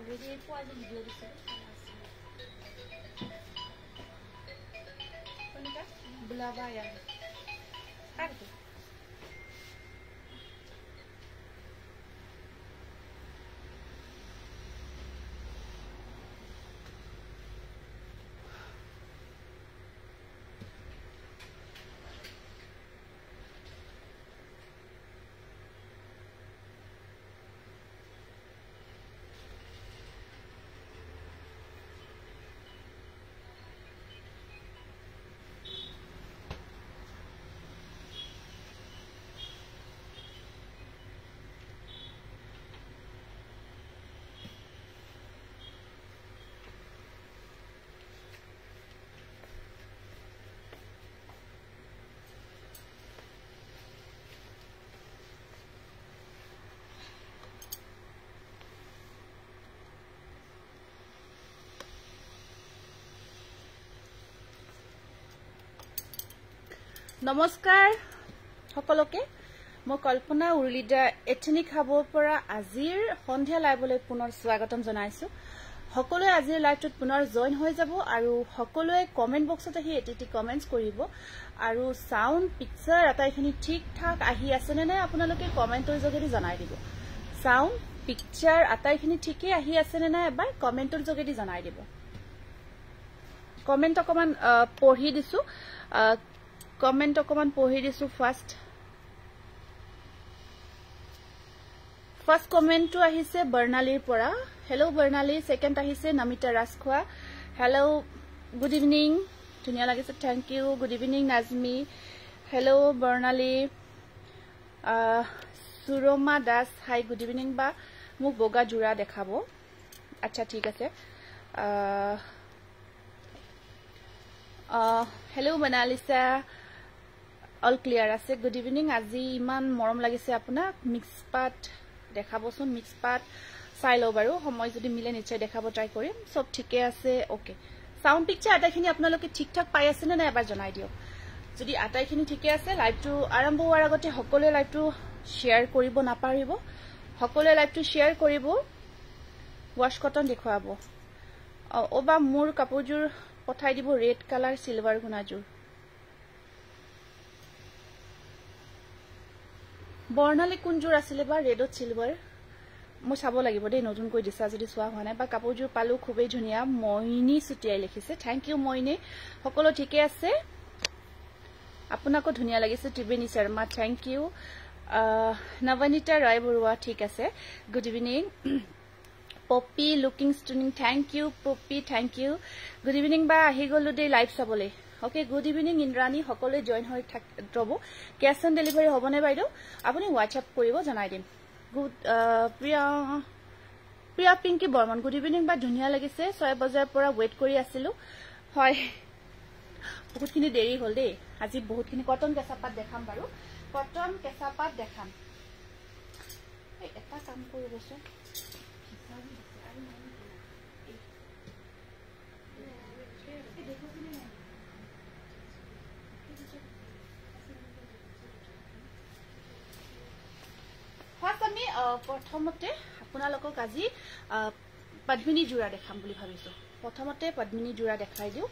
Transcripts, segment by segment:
Already পোৱা যে video' দিছে কোনটা বুলাবা ইয়াৰ কাটো নমস্কাৰ সকলোকে মই কল্পনা উৰ্লিদা এথনিক খাবৰ পৰা আজিৰ সন্ধিয়া লাইভলৈ পুনৰ স্বাগতম জনাইছো সকলোৱে আজিৰ লাইভটোত পুনৰ জয়েন হৈ যাব আৰু সকলোৱে কমেন্ট বক্সত আহি এটি কমেন্টস কৰিব আৰু সাউন্ড পিকচাৰ আটাইখিনি ঠিক ঠাক আহি আছে নে নাই আপোনালোকে কমেন্টৰ যোগেদি জনাই দিব সাউন্ড পিকচাৰ আটাইখিনি ঠিকই আহি আছে নে নাই এবাৰ কমেন্টৰ যোগেদি জনাই দিব কমেন্ট অকমান পঢ়ি দিছো কমেন্ট অকমান পঢ়ি দিছো ফাৰ্স্ট কমেন্টটো আহিছে বৰ্ণালীৰ পৰা হেল্ল বৰ্ণালী সেকেন্ড আহিছে Namita Rajkhowa hello good evening ধুনিয়া লাগিছে thank you good evening Najmi hello Barnali Surma Das hi good evening বা মোক বগা জোৰা দেখাব আচ্ছা ঠিক আছে হেল্ল বনালিসা অল ক্লিয়াৰ আছে গুড ইভিনিং আজি ইমান মৰম লাগিছে আপোনাক মিক্স পাট দেখাবচোন মিক্স পাট চাই লও বাৰু সময় যদি মিলে নিশ্চয় দেখাব ট্ৰাই কৰিম সব ঠিকে আছে ওকে সাউন্ড পিকচাৰ আটাইখিনি আপোনালোকে ঠিকঠাক পাই আছে নে এবাৰ জনাই দিও যদি আটাইখিনি ঠিকে আছে লাইভটো আৰম্ভ হোৱাৰ আগতে সকলোৱে লাইভটো শেয়াৰ কৰিব নাপাৰিব সকলোৱে লাইভটো শেয়াৰ কৰিব ওয়াশ কটন দেখুৱাব ওবা মোৰ কাপোৰজোৰ পঠাই দিব ৰেড কালাৰ সিলভাৰ গুণাজোৰ বৰ্ণালী কোনজোৰ আছিলে বা ৰেডত সিলভাৰ মই চাব লাগিব দেই নতুন কৈ দিছা যদি সোৱা হোৱা নাই বা কাপোৰজোৰ পালো খুবেই ধুনিয়া মইনি সুটিয়াই লিখিছে থ্যাংক ইউ মইনি সকলো ঠিকে আছে আপোনাকো ধুনিয়া লাগিছে ত্ৰিবেণী শৰ্মা থ্যাংক ইউ নৱনীতা ৰায় বৰুৱা ঠিক আছে good evening Poppy looking stunning thank you Poppy thank you good evening বা আহি গলো দেই লাইভ চাবলে ওকে গুড ইভিনিং ইন্দ্ৰাণী সকলোৱে জয়েন হৈ ৰব ক্যাশ অন ডেলিভাৰী হ'বনে বাইদেউ আপুনি হোৱাটসএপ কৰিব জনাই দিম good Priya Pinky Barman good evening বা ধুনিয়া লাগিছে 6 বজাৰ পৰা ওয়েট কৰি আছিলো হয় বহুতখিনি দেৰি হ'ল দেই আজি বহুতখিনি কটন কেঁচাপাত দেখাম বাৰু কটন কেঁচাপাত দেখাম এটা কাম কৰিবচোন আমি প্ৰথমতে আপোনালোকক আজি পদ্মিনী জোৰা দেখাম বুলি ভাবিছো প্ৰথমতে পদ্মিনী জোৰা দেখাই দিও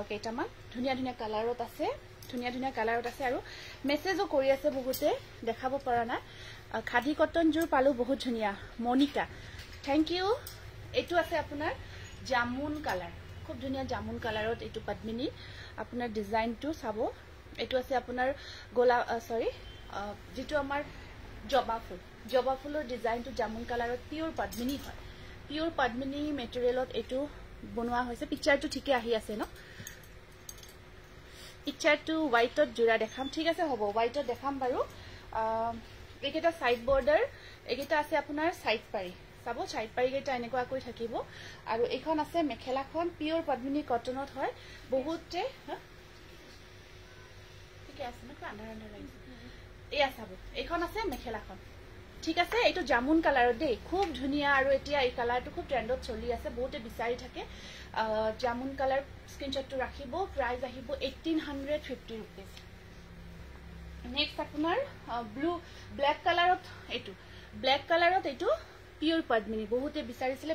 কেইটামান ধুনিয়া ধুনিয়া কালাৰত আছে আৰু মেসেজও কৰি আছে বহুতে দেখাব পৰা না খাদি কটন জোৰ পালো বহুত ধুনিয়া মনিকা থ্যাংক ইউ এটো আছে আপোনাৰ জামুন কালাৰ খুব ধুনিয়া জামুন কালাৰত এটো পদ্মিনী আপোনাৰ ডিজাইনটো চাব এটো আছে আপোনাৰ গোলা সৰি যেটো আমাৰ জবা ফুলৰ ডিজাইনটো জামুন কালাৰত পিওৰ পদ্মিনী হয় পিওৰ পদ্মিনী মেটেৰিয়েলত এটো বনোৱা হৈছে পিকচাৰটো ঠিকে আহি আছে ন পিকচাৰটো হোৱাইটত জোৰা দেখাম ঠিক আছে হ'ব হোৱাইটত দেখাম বাৰু একেটা সাইড বৰ্ডাৰ একেটা আছে আপোনাৰ সাইড পাৰি চাব সাইড পাৰি কেটা এনেকুৱা কৈ থাকিব আৰু এখন আছে মেখেলাখন পিওৰ পদ্মিনী কটনত হয় বহুতে ঠিক আছে না আন্ধাৰ লাগিছে এয়া চাব এখন আছে মেখেলাখন ঠিক আছে এটো জামুন কালাৰত দেই খুব ধুনিয়া আৰু এতিয়া এই কালাৰটো খুব ট্ৰেন্ডত চলি আছে বহুতে বিচাৰি থাকে জামুন কালাৰ স্ক্ৰিনশ্বটটো ৰাখিব প্ৰাইস আহিব 1850 रुपीस নেক্সট আপোনাৰ ব্লু ব্ল্যাক কালাৰত এটো পিওৰ পদ্মিনী বহুতে বিচাৰিছিলে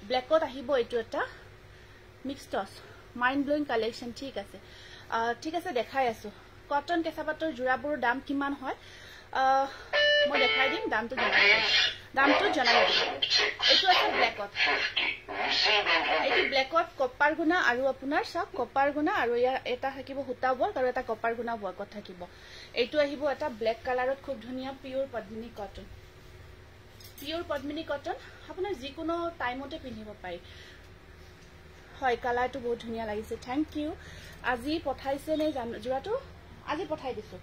ব্ল্যাকত আহিব এইটো এটা mix toss mind blowing collection ঠিক আছে দেখাই আছো কটন কেঁচা পাটৰ জোৰাবোৰ দাম কিমান হয় মই দেখাই দিম দামটো জনাই এইটো আছে ব্ল্যাকত কপাৰ গুণা আৰু আপোনাৰ সব কপাৰ গুণা আৰু এটা থাকিব হুতা ৱৰ্ক আৰু এটা কপাৰ গুণা ৱৰ্কত থাকিব এইটো আহিব এটা ব্ল্যাক কালাৰত খুব ধুনিয়া পিওৰ পদ্মিনী কটন আপোনাৰ যিকোনো টাইমতে পিন্ধিব পাৰি হয় কালাৰটো বহুত ধুনিয়া লাগিছে থ্যাংক ইউ আজি পঠাইছে নে জোৰাটো আজি পঠাই দিছো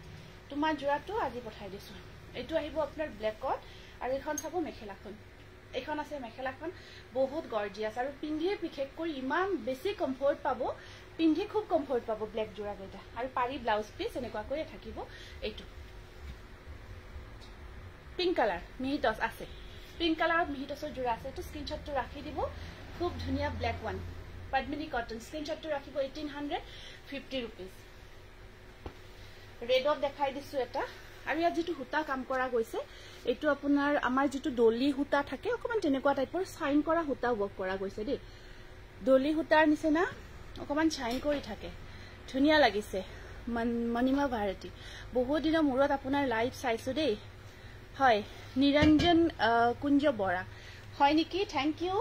তোমাৰ জোৰাটো আজি পঠাই দিছো এইটো আহিব আপোনাৰ ব্ল্যাকত আৰু এখন চাব মেখেলাখন এখন আছে মেখেলাখন বহুত গৰ্জিয়াস আৰু পিন্ধিয়ে বিশেষ কৰি ইমান বেছি কমফৰ্ট পাব পিন্ধি খুব কমফৰ্ট পাব ব্ল্যাক জোৰা গইটা আৰু পাৰি ব্লাউজ পিস এনেকুৱা কৰি থাকিব এইটো পিঙ্ক কালাৰ মিহিটস আছে পিঙ্ক কালাৰত মিহিটসৰ জোৰা আছে এইটো স্ক্ৰিনশ্বটটো ৰাখি দিব খুব ধুনিয়া ব্ল্যাক ওয়ান পদ্মিনী কটন স্ক্ৰিনশটটো ৰাখিব 1850 रुपीस ৰেডত দেখাই দিছো এটা আৰু ইয়াত যেটো হুতা কাম কৰা গৈছে এটো আপোনাৰ আমাৰ যেটো দলি হুতা থাকে অকমান তেনেকুৱা টাইপৰ সাইন কৰা হুতা ওয়াৰ্ক কৰা গৈছে দে দলি হুতাৰ নিচিনা অকমান সাইন কৰি থাকে ধুনিয়া লাগিছে মনিমা ভাৰতী বহুত দিনৰ মূৰত আপোনাৰ লাইভ চাইছো দে হয় নিৰঞ্জন কুঞ্জ বৰা হয় নেকি থ্যাংক ইউ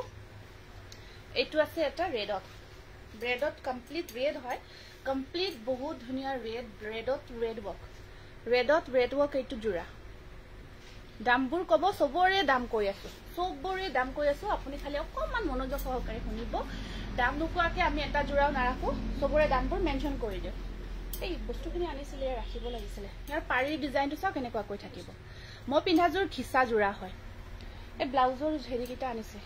এইটো আছে এটা ৰেডত কমপ্লিট ৰেড হয় কমপ্লিট বহুত ধুনিয়া ৰেডত ৰেড ওয়াৰ্ক এইটো জোৰা দামবোৰ কব সবৰে দাম কৈ আছো আপুনি খালি অকমান মনোযোগ সহকাৰে শুনিব দাম নোকোৱাকে আমি এটা জোৰাও নাৰাখো সবৰে দামবোৰ মেনশন কৰি দিও এই বস্তুখিনি আনিছিলে ৰাখিব লাগিছিলে ইয়াৰ পাৰি ডিজাইনটো চাও কেনেকুৱা কৈ থাকিব মই পিন্ধা জোৰ খিসা জোৰা হয় এই ব্লাউজৰ হেৰিকিটা আনিছে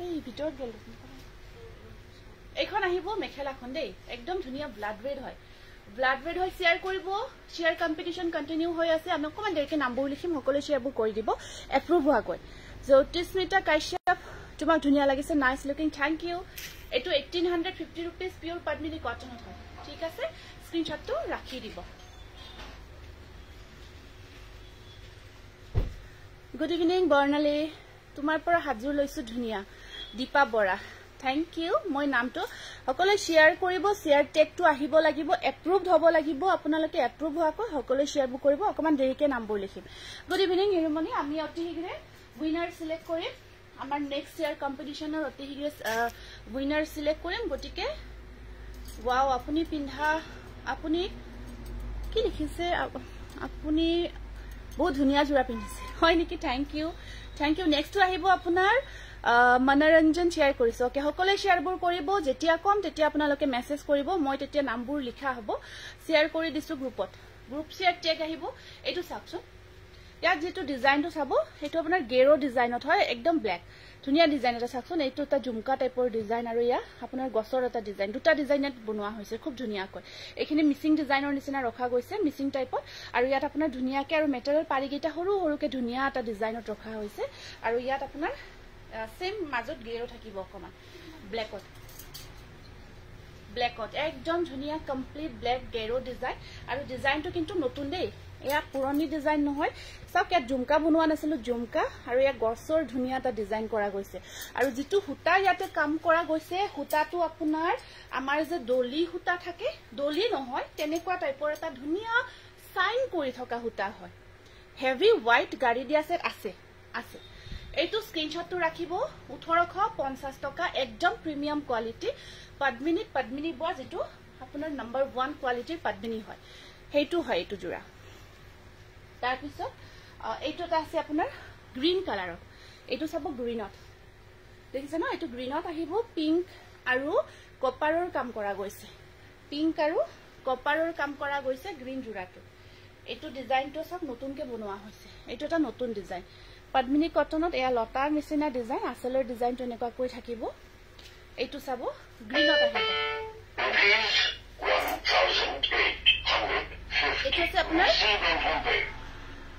এই ভিতৰত গেল এইখন আহিব মেখেলাখন দেই একদম ধুনিয়া ব্লাড ৰেড হয় শেয়াৰ কৰিব শেয়াৰ কম্পিটিশন কন্টিনিউ হৈ আছে আমি অকমান দেৰিকে নামবোৰ লিখিম সকলো শেয়াৰবোৰ কৰি দিব এপ্ৰুভ হোৱাকৈ জ্যোতিস্মিতা কাশ্যপ তোমাক ধুনিয়া লাগিছে নাইস লুকিং থ্যাংক ইউ এটো 1850 रुपीस পিওর পদ্মিনী কটনত হয় ঠিক আছে স্ক্রিনশটটো ৰাখি দিব গুড ইভিনিং বৰ্ণালী তোমাৰ পৰা হাজুৰ লৈছো ধুনিয়া দীপা বৰা থ্যাংক ইউ মই নামটো সকলো শেয়াৰ কৰিব শেয়াৰ টেগটো আহিব লাগিব এপ্ৰুভড হ'ব লাগিব আপোনালোকে এপ্ৰুভ হোৱাকৈ সকলো শেয়াৰবোৰ কৰিব অকমান দেৰিকে নামবোৰ লিখিম গুড ইভিনিং হিৰমণি আমি অতি হিগৰে উইনাৰ সিলেক্ট কৰিম আমাৰ নেক্সট ইয়াৰ কম্পিটিশনৰ অতি হিগৰে উইনাৰ সিলেক্ট কৰিম গটিকে ওয়াও আপুনি পিন্ধা আপুনি কি লিখিছে আপুনি বহুত ধুনিয়া জোৰা পিন্ধিছে হয় নেকি থ্যাংক ইউ নেক্সটটো আহিব আপোনাৰ মনোৰঞ্জন শেয়াৰ কৰিছো ওকে সকলে শেয়াৰবোৰ কৰিব যেতিয়া কম তেতিয়া আপোনালোকে মেসেজ কৰিব মই তেতিয়া নামবোৰ লিখা হ'ব শেয়াৰ কৰি দিছো গ্ৰুপ শেয়াৰ টেগ আহিব এটো চাওকচোন ইয়াত যেটো ডিজাইনটো চাব এটো আপোনাৰ গেৰো ডিজাইনত হয় একদম ব্ল্যাক ধুনিয়া ডিজাইন এটা চাওকচোন এইটো এটা ঝুমকা টাইপৰ ডিজাইন আৰু ইয়া আপোনাৰ গছৰ এটা ডিজাইন দুটা ডিজাইনত বনোৱা হৈছে খুব ধুনিয়াকৈ এইখিনি মিসিং ডিজাইনৰ নিচিনা ৰখা গৈছে মিসিং টাইপৰ আৰু ইয়াত আপোনাৰ ধুনিয়াকৈ আৰু মেটেৰিয়েল পাৰিগিটা সৰুকে ধুনিয়া এটা ডিজাইনত ৰখা হৈছে আৰু ইয়াত আপোনাৰ সেম মাজত গেৰো থাকিব অকমান ব্ল্যাকত একদম ধুনিয়া কমপ্লিট ব্ল্যাক গেৰো ডিজাইন আৰু ডিজাইনটো কিন্তু নতুন দেই এয়া পুৰণি ডিজাইন নহয় সব ইয়াত ঝুমকা বনোৱা নাছিল ঝুমকা আৰু ইয়া গছৰ ধুনিয়া এটা ডিজাইন কৰা গৈছে আৰু যেটো হুতা ইয়াতে কাম কৰা গৈছে হুতাটো আপোনাৰ আমাৰ যে দলি হুতা থাকে দলি নহয় তেনেকুৱা টাইপৰ এটা ধুনিয়া সাইন কৰি থকা হুতা হয় হেভি হোৱাইট গাড়ী দিয়া সেট আছে এইটো স্ক্ৰিনশটটো ৰাখিব 1850 টকা একদম প্ৰিমিয়াম কোৱালিটি পদ্মিনী বৰ যেটো আপোনাৰ নম্বৰ 1 কোৱালিটিৰ পদ্মিনী হয় হেইটো হয় এইটো জোৰা তাৰ পিছত এইটোটা আছে আপোনাৰ গ্ৰীন কালাৰত এইটো চাব গ্ৰীনত দেখিছে না এইটো গ্ৰীনত আহিব পিঙ্ক আৰু কপাৰৰ কাম কৰা গৈছে গ্ৰীন জোৰাটো এইটো ডিজাইনটো সব নতুনকে বনোৱা হৈছে এইটো এটা নতুন ডিজাইন পদ্মিনী কটনত এয়া লতাৰ নিচিনা ডিজাইন আসলৰ ডিজাইনটো এনেকুৱা কৈ থাকিব এইটো চাব গ্ৰীনত আহিব এইটো আছে আপোনাৰ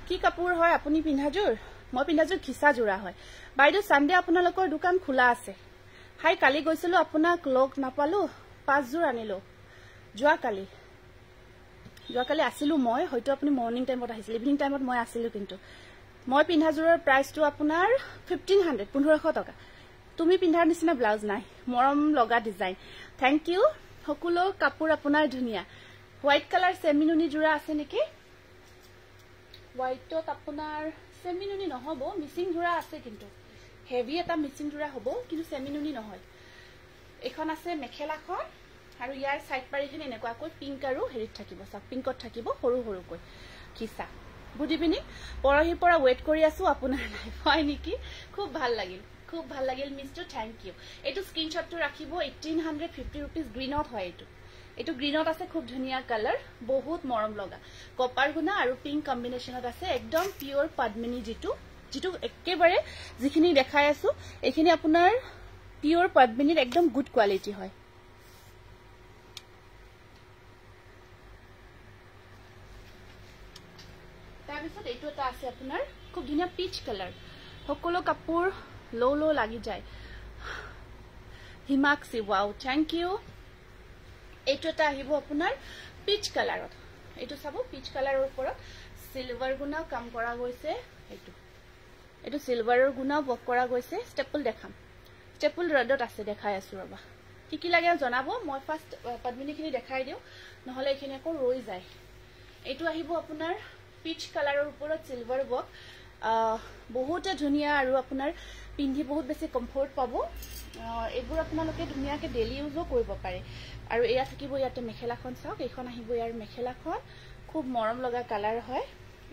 কি কাপোৰ হয় আপুনি পিন্ধাজোৰ মই পিন্ধাজোৰ খিসা জোৰা হয় বাইদেউ সানডে আপোনালোকৰ দোকান খোলা আছে হাই কালি গৈছিলো আপোনাক লগ নাপালো 5 জোৰ আনিলো যোৱা কালি আছিলো মই হয়তো আপুনি মৰ্নিং টাইমত আহিছিল ইভিনিং টাইমত মই আছিলো কিন্তু মই পিন্ধা জোৰৰ প্ৰাইচটো আপোনাৰ 1500 1500 টকা তুমি পিন্ধাৰ নিচিনা ব্লাউজ নাই মৰম লগা ডিজাইন থ্যাংক ইউ সকলো কাপোৰ আপোনাৰ ধুনিয়া হোৱাইট কালাৰ সেমিনুনি জোৰা আছে নেকি হোৱাইটত আপোনাৰ সেমিনুনি নহব মিসিং জোৰা আছে কিন্তু হেভি এটা মিসিং জোৰা হ'ব কিন্তু সেমিনুনি নহয় এখন আছে মেখেলাখন আৰু ইয়াৰ সাইড পাৰিখিনি এনেকুৱাকৈ পিংক আৰু হেৰিত থাকিব সব পিংকত থাকিব সৰু সৰুকৈ খিসা গুড ইভিনিং পৰহি পৰা ওয়েট কৰি আছো আপোনাৰ লাইভ হয় নেকি খুব ভাল লাগিল মিস্টাৰ থ্যাংক ইউ এটো স্ক্ৰিনশ্বটটো ৰাখিব 1850 रुपीस গ্ৰীনত হয় এটো গ্ৰীনত আছে খুব ধুনিয়া কালাৰ বহুত মৰম লগা কপাৰ গুনা আৰু পিংক কম্বিনেশনত আছে একদম পিওৰ পদ্মিনী জিটো একেবাৰে যিখিনি দেখাই আছো এইখিনি আপোনাৰ পিওৰ পদ্মিনীৰ একদম গুড কোৱালিটি হয় তাৰপিছত এইটো এটা আছে আপোনাৰ খুব ধুনিয়া পিচ কালাৰ সকলো কাপোৰ লো লাগি যায় হিমাক্সি ওয়াও থ্যাংক ইউ এইটো এটা আহিব আপোনাৰ পিচ কালাৰত এইটো চাব পিচ কালাৰৰ ওপৰত সিলভাৰ গুনা কাম কৰা গৈছে এইটো সিলভাৰৰ গুনা ওয়াৰ্ক কৰা গৈছে স্টেপল দেখাম স্টেপল ৰডত আছে দেখাই আছো ৰবা কি লাগে জনাব মই ফাৰ্স্ট পদ্মিনীখিনি দেখাই দিও নহলে এখিনি আকৌ ৰৈ যায় এইটো আহিব আপোনাৰ পিচ কালাৰৰ ওপৰত সিলভাৰ ওয়াৰ্ক বহুতে ধুনিয়া আৰু আপোনাৰ পিন্ধি বহুত বেছি কমফৰ্ট পাব এবোৰ আপোনালোকে ধুনিয়াকে ডেইলি ইউজও কৰিব পাৰে আৰু এয়া থাকিব ইয়াতে মেখেলাখন চাওক এইখন আহিব ইয়াৰ মেখেলাখন খুব মৰম লগা কালাৰ হয়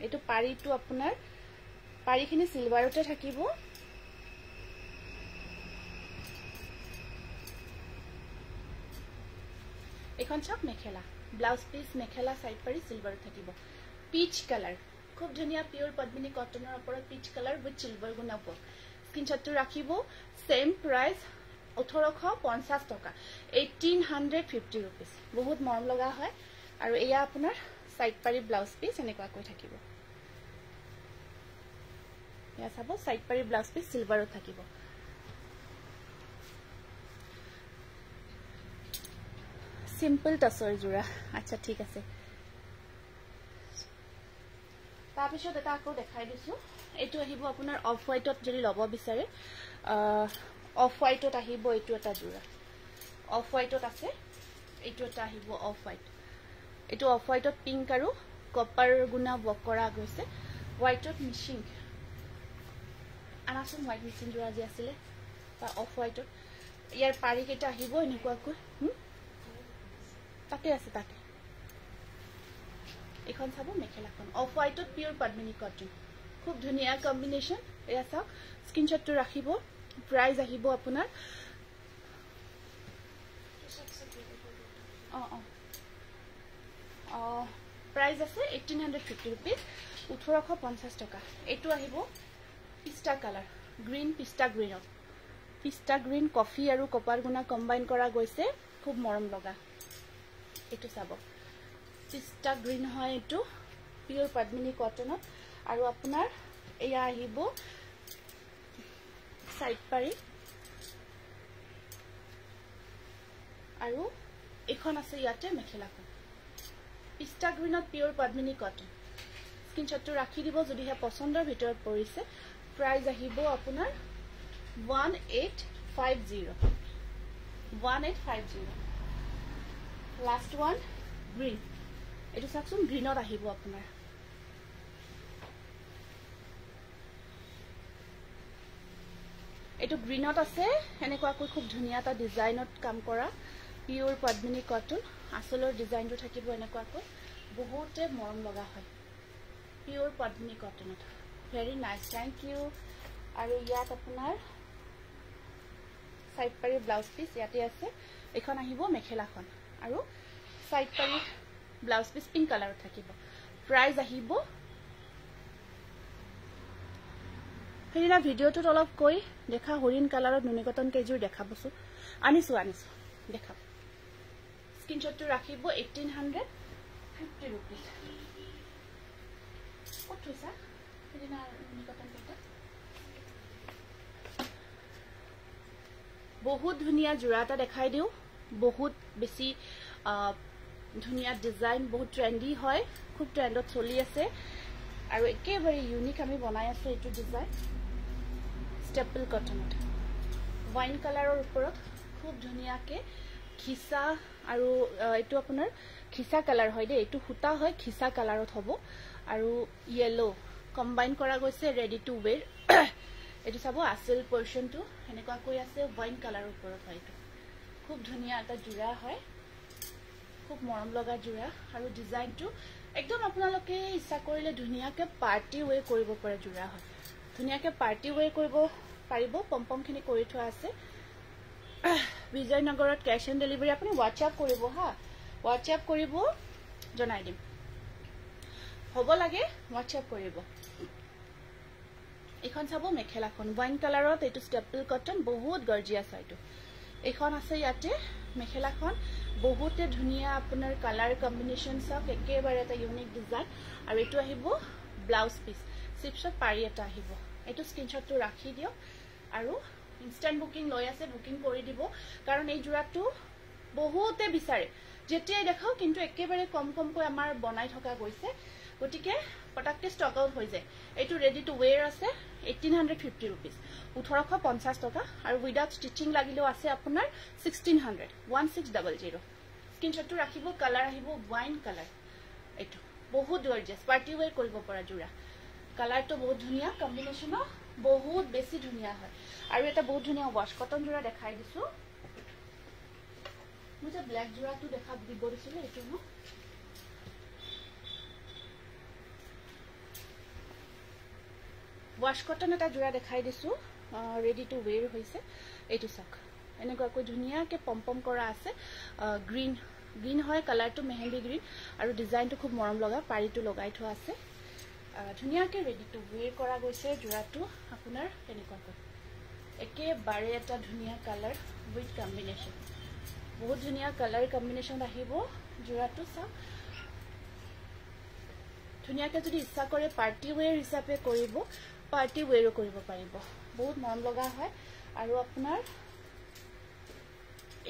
এইটো পাৰিটো আপোনাৰ পাৰিখিনি সিলভাৰতে থাকিব এখন চাওক মেখেলা ব্লাউজ পিস মেখেলা সাইড পাৰি সিলভাৰ থাকিব পিচ কালাৰ খুব ধুনিয়া পিওৰ পদ্মিনী কটনৰ ওপৰত পিচ কালাৰ উইথ সিলভাৰ গুনা ওপৰ স্ক্ৰিনশ্বটটো ৰাখিব সেম প্ৰাইস 1850 টকা 1850 रुपीस বহুত মৰম লগা হয় আৰু এয়া আপোনাৰ সাইড পাৰি ব্লাউজ পিস এনেকুৱা কৈ থাকিব এয়া চাব সাইড পাৰি ব্লাউজ পিস সিলভাৰত থাকিব সিম্পল টসৰ জোৰা আচ্ছা ঠিক আছে তাৰপিছত এটা আকৌ দেখাই দিছো এইটো আহিব আপোনাৰ অফ হোৱাইটত যদি লব বিচাৰে অফ হোৱাইটত আহিব এইটো এটা জোৰা অফ হোৱাইটত আছে এইটো এটা আহিব অফ হোৱাইট এইটো অফ হোৱাইটত পিংক আৰু কপাৰ গুনা ওয়াৰ্ক কৰা গৈছে হোৱাইটত মিচিং আনাচোন হোৱাইট মিচিং জোৰা যি আছিল বা অফ হোৱাইটত ইয়াৰ পাৰি কেইটা আহিব এনেকুৱাকৈ তাতে আছে তাতে এখন চাব মেখেলাখন অফ হোৱাইটত পিওৰ পদ্মিনী কটন খুব ধুনিয়া কম্বিনেশন এয়া চাওক স্ক্ৰিনশটটো ৰাখিব প্ৰাইস আহিব আপোনাৰ প্ৰাইস আছে 1850 रुपीस 1850 টকা এটো আহিব পিস্তা কালাৰ গ্ৰীন পিস্তা গ্ৰীন কফি আৰু কপাৰ গুনা কম্বাইন কৰা গৈছে খুব মৰম লগা এটো চাব পিস্তা গ্ৰীন হয় এটো পিওৰ পদ্মিনী কটনত আৰু আপোনাৰ এয়া আহিব সাইড পাৰি আৰু এখন আছে ইয়াতে মেখেলাখন পিস্তা গ্ৰীনত পিওৰ পদ্মিনী কটন স্ক্ৰিনশটটো ৰাখি দিব যদিহে পছন্দৰ ভিতৰত পৰিছে প্ৰাইস আহিব আপোনাৰ 1850 লাস্ট ওয়ান গ্ৰীন এটো চাকচোন গ্ৰীনত আহিব আপোনাৰ এটো গ্ৰীনত আছে এনেকুৱাকৈ খুব ধুনিয়া এটা ডিজাইনত কাম কৰা পিওৰ পদ্মিনী কটন আসলৰ ডিজাইনটো থাকিব এনেকুৱাকৈ বহুতে মৰম লগা হয় পিওৰ পদ্মিনী কটনত ভেৰি নাইস থ্যাংক ইউ আৰু ইয়াত আপোনাৰ সাইড পাৰি ব্লাউজ পিস ইয়াতে আছে এখন আহিব মেখেলাখন আৰু সাইড পাৰি ব্লাউজ পিস পিংক কালাৰত থাকিব প্ৰাইস আহিব হেৰিনা ভিডিওটোত অলপ কৈ দেখা হৰিণ কালাৰত নুনিকটন কেজুৰ দেখাবছো আনিছো দেখা স্ক্ৰিনশটটো ৰাখিব 1850 रुपीस কত থৈছা হেৰিনা নুনিকটন কেটা বহুত ধুনিয়া জোৰা এটা দেখাই দিও বহুত বেছি ধুনিয়া ডিজাইন বহুত ট্ৰেন্ডি হয় খুব ট্ৰেন্ডত চলি আছে আৰু একেবাৰে ইউনিক আমি বনাই আছো এইটো ডিজাইন ষ্টেপল কটনত ওয়াইন কালাৰৰ ওপৰত খুব ধুনিয়াকে খিসা আৰু এইটো আপোনাৰ খিসা কালাৰ হয় দে এইটো হুতা হয় খিসা কালাৰত হ'ব আৰু ইয়েলো কম্বাইন কৰা গৈছে ৰেডি টু ওয়েৰ এটো চাবো আসল পোৰশনটো এনেকুৱা কৈ আছে ওয়াইন কালাৰৰ ওপৰত হয় এইটো খুব ধুনিয়া এটা জোৰা হয় খুব মৰম লগা জোৰা আৰু ডিজাইনটো একদম আপোনালোকে ইচ্ছা কৰিলে ধুনিয়াকে পাৰ্টি ওয়ে কৰিব পাৰে জোৰা হয় ধুনিয়াকে পাৰ্টি ওয়ে কৰিব পাৰিব পম্পমখিনি কৰি থোৱা আছে বিজয়নগৰত ক্যাশ অন ডেলিভাৰী আপুনি WhatsApp কৰিব হা WhatsApp কৰিব জনাই দিম হ'ব লাগে WhatsApp কৰিব এখন চাবো মেখেলাখন ওয়াইন কালাৰত এটো ষ্টেপল কটন বহুত গৰ্জিয়াছ হয়টো এখন আছে ইয়াতে মেখেলাখন বহুতে ধুনিয়া আপোনাৰ কালাৰ কম্বিনেশন সব একেবাৰে এটা ইউনিক ডিজাইন আৰু এটো আহিব ব্লাউজ পিস চিপছত পাৰি এটা আহিব এটো স্ক্ৰিনশ্বটটো ৰাখি দিও আৰু ইনস্ট্যান্ট বুকিং লৈ আছে বুকিং কৰি দিব কাৰণ এই জোৰাটো বহুতে বিচাৰে যেতিয়াই দেখাও কিন্তু একেবাৰে কম কৈ আমাৰ বনাই থকা গৈছে গটিকে পটাকতে স্টক আউট হৈ যায় এটো ৰেডি টু ওয়েৰ আছে 1850 रुपीस 1850 টকা আৰু উইদাউট স্টিচিং লাগিলেও আছে আপোনাৰ 1600 1600 স্ক্ৰিনশ্বটটো ৰাখিব কালাৰ আহিব ওয়াইন কালাৰ এটো বহুত গৰ্জিয়াছ পাৰ্টি ওয়েৰ কৰিব পৰা জোৰা কালাৰটো বহুত ধুনিয়া কম্বিনেশন বহুত বেছি ধুনিয়া হয় আৰু এটা বহুত ধুনিয়া ওয়াশ কটন জোৰা দেখাই দিছো মুজে ব্ল্যাক জোৰাটো দেখা দিব দিছিল এটো ন ওয়াশ কটন এটা জোৰা দেখাই দিছো ৰেডি টু ওয়েৰ হৈছে এটো সক এনেকুৱা কো ধুনিয়াকে পম্পম কৰা আছে গ্ৰীন হয় কালাৰটো মেহেন্দি গ্ৰীন আৰু ডিজাইনটো খুব মৰম লগা পাৰিটো লগাই থোৱা আছে ধুনিয়াকে ৰেডি টু ওয়েৰ কৰা গৈছে জোৰাটো আপোনাৰ এনেকুৱা কো একেবাৰে এটা ধুনিয়া কালাৰ উইথ কম্বিনেশন বহুত ধুনিয়া কালাৰ কম্বিনেশন আহিব জোৰাটো সব ধুনিয়াকে যদি ইচ্ছা কৰে পাৰ্টি ওয়েৰ হিচাপে কৰিব পাৰ্টি ওয়েৰো কৰিব পাৰিব বহুত মৰম লগা হয় আৰু আপোনাৰ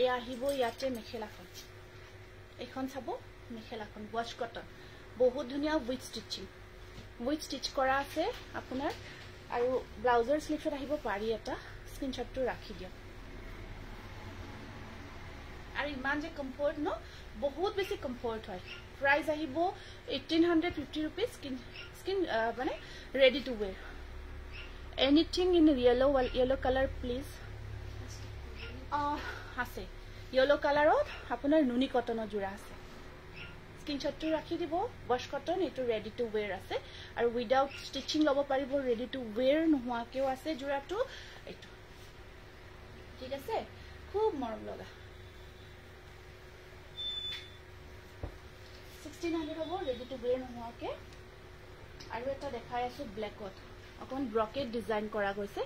এ আহিব ইয়াতে মেখেলাখন এখন চাবো মেখেলাখন ওয়াশ কটন বহুত ধুনিয়া উইথ স্টিচ কৰা আছে আপোনাৰ আৰু ব্লাউজৰ স্লিভছত আহিব পাৰি এটা স্ক্ৰিনশ্বটটো ৰাখি দিও আৰু ইমান যে কমফৰ্ট ন বহুত বেছি কমফৰ্ট হয় প্ৰাইস আহিব 1850 रुपीस স্কিন মানে ready to were anything in yellow color please আছে yellow কালাৰত আপোনাৰ নুনি কটনৰ জোৰা আছে স্ক্ৰিনশ্বটটো ৰাখি দিব ওয়াশ কটন এটো ৰেডি টু ওয়েৰ আছে আৰু উইদাউট স্টিচিং লব পাৰিব ৰেডি টু ওয়েৰ নোহোৱাকেও আছে জোৰাটো এটো ঠিক আছে খুব মৰম লগা 1600 হ'ব ৰেডি টু ওয়েৰ নোহোৱাকে আৰু এটা দেখাই আছো ব্ল্যাকত অকন ব্ৰকেট ডিজাইন কৰা গৈছে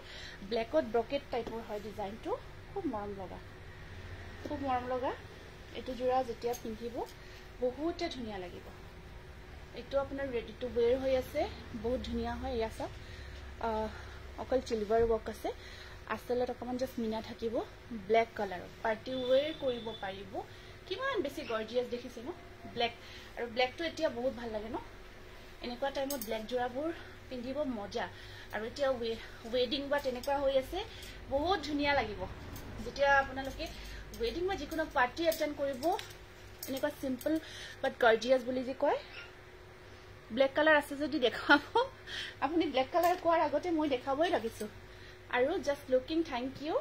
ব্ল্যাকত ব্ৰকেট টাইপৰ হয় ডিজাইনটো খুব মৰম লগা এটো জোৰা যেতিয়া পিন্ধিব বহুতে ধুনিয়া লাগিব এটো আপোনাৰ ৰেডি টু ওয়েৰ হৈ আছে বহুত ধুনিয়া হয় ইয়া সব অকল চিলভাৰ ওয়াৰ্ক আছে আসলত অকমান জাস্ট মিনা থাকিব ব্ল্যাক কালাৰ পাৰ্টি ওয়েৰ কৰিব পাৰিব কিমান বেছি গৰ্জিয়াছ দেখিছে ন ব্ল্যাক আৰু ব্ল্যাকটো এতিয়া বহুত ভাল লাগে ন এনেকুৱা টাইমত ব্ল্যাক জোৰাবোৰ পিন্ধিব মজা আৰু এতিয়া ওয়েডিং বা তেনেকুৱা হৈ আছে বহুত ধুনিয়া লাগিব যেতিয়া আপোনালোকে ওয়েডিং বা যিকোনো পাৰ্টি এটেন্ড কৰিব এনেকুৱা সিম্পল বাট গৰ্জিয়াছ বুলি যে কয় ব্ল্যাক কালাৰ আছে যদি দেখাব আপুনি ব্ল্যাক কালাৰ কোৱাৰ আগতে মই দেখাবই লাগিছো আৰু জাস্ট লুকিং থ্যাংক ইউ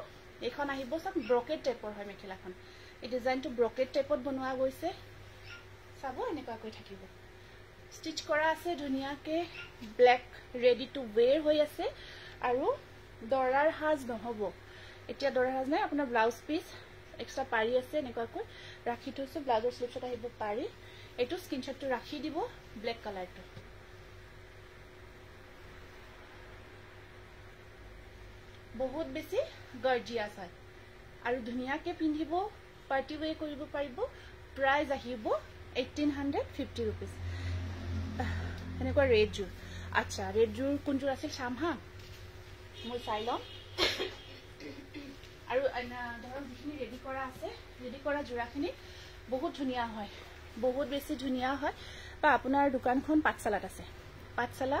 এখন আহিব সব ব্ৰকেট টাইপৰ হয় মেখেলাখন এই ডিজাইনটো ব্ৰকেট টাইপত বনোৱা গৈছে চাবো এনেকুৱা কৈ থাকিব স্টিচ কৰা আছে ধুনিয়াকে ব্ল্যাক ৰেডি টু ওয়েৰ হৈ আছে আৰু দৰাৰ হাজ নহব এতিয়া দৰাৰ হাজ নাই আপোনাৰ ব্লাউজ পিস এক্সট্ৰা পাৰি আছে এনেকুৱা কৈ ৰাখি থৈছো ব্লাউজৰ স্লিভছত আহিব পাৰি এটো স্ক্ৰিনশ্বটটো ৰাখি দিব ব্ল্যাক কালাৰটো বহুত বেছি গৰ্জিয়াছ হয় আৰু ধুনিয়াকে পিন্ধিব পাৰ্টি ওয়ে কৰিব পাৰিব প্ৰাইস আহিব 1850 रुपीस এনেকুৱা ৰেড জোৰ আচ্ছা ৰেড জোৰ কোন জোৰ আছে চাম হা মই চাই লম আৰু ধৰক যিখিনি ৰেডি কৰা আছে ৰেডি কৰা জোৰাখিনি বহুত ধুনিয়া হয় বহুত বেছি ধুনিয়া হয় বা আপোনাৰ দোকানখন পাঠশালাত আছে পাঠশালা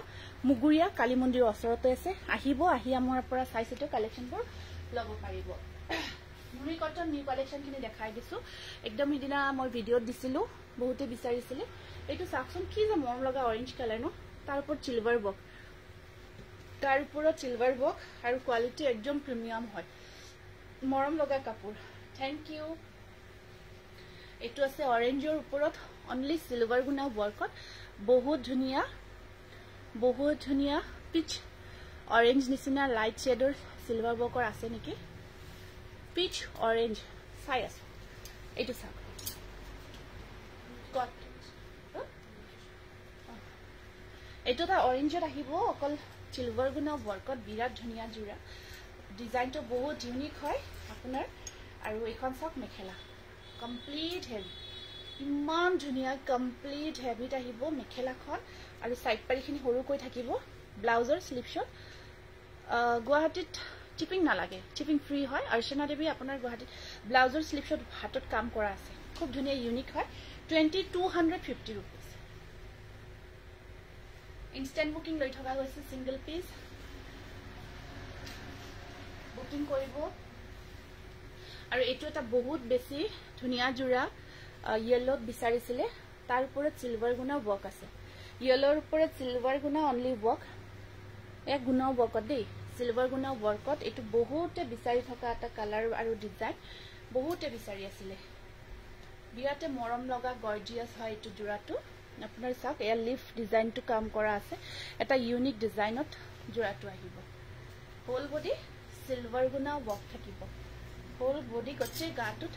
মুগুৰিয়া কালী মন্দিৰৰ ওচৰতে আছে আহিব আহি আমাৰ পৰা চাই চিটো কালেকশ্যনবোৰ ল'ব পাৰিব মুৰি কটন নিউ কালেকশ্যনখিনি দেখাই দিছো একদম ইদিনা মই ভিডিঅ'ত দিছিলো বহুতে বিচাৰিছিলে এইটো চাকচোন কি যে মৰম লগা অৰেঞ্জ কালাৰ ন তাৰ ওপৰত চিলভাৰ বক আৰু কোৱালিটি একদম প্ৰিমিয়াম হয় মৰম লগা কাপোৰ থ্যাংক ইউ এইটো আছে অৰেঞ্জৰ ওপৰত অনলি সিলভাৰ গুনা ওয়াৰ্কত বহুত ধুনিয়া পিচ অৰেঞ্জ নিচিনা লাইট শেডৰ সিলভাৰ বকৰ আছে নেকি পিচ অৰেঞ্জ চাই আছে এইটো চাওক কট এইটো এটা অৰেঞ্জত আহিব অকল সিলভাৰ গুনা ওয়াৰ্কত বিৰাট ধুনিয়া জোৰা ডিজাইনটো বহুত ইউনিক হয় আপোনাৰ আৰু এইখন চাওক মেখেলা কমপ্লিট হেভি ইমান ধুনিয়া কমপ্লিট হেভিত আহিব মেখেলাখন আৰু সাইড পাৰিখিনি সৰুকৈ থাকিব ব্লাউজৰ স্লিপশট গুৱাহাটীত চিপিং নালাগে চিপিং ফ্ৰী হয় অৰ্চনা দেৱী আপোনাৰ গুৱাহাটীত ব্লাউজৰ স্লিপশট হাতত কাম কৰা আছে খুব ধুনিয়া ইউনিক হয় 2250 रुपीस ইনস্ট্যান্ট বুকিং লৈ থকা হৈছে সিঙ্গল পিস বুকিং কৰিব আৰু এটো এটা বহুত বেছি ধুনিয়া জোৰা ইয়েলোত বিচাৰিছিলে তাৰ ওপৰত সিলভাৰ গুনা ওয়াৰ্ক আছে ইয়েলোৰ ওপৰত সিলভাৰ গুনা অনলি ওয়াৰ্ক এক গুনা ওয়াৰ্কত দেই সিলভাৰ গুনা ওয়াৰ্কত এটো বহুতে বিচাৰি থকা এটা কালাৰ আৰু ডিজাইন বহুতে বিচাৰি আছিল বিৰাতে মৰম লগা গৰ্জিয়াস হয় এটো জোৰাটো আপোনাৰ চাওক এয়া লিফ ডিজাইনটো কাম কৰা আছে এটা ইউনিক ডিজাইনত জোৰাটো আহিব হোল বডি সিলভাৰ গুনা ওয়াৰ্ক থাকিব হোল বডি গছে গাটুত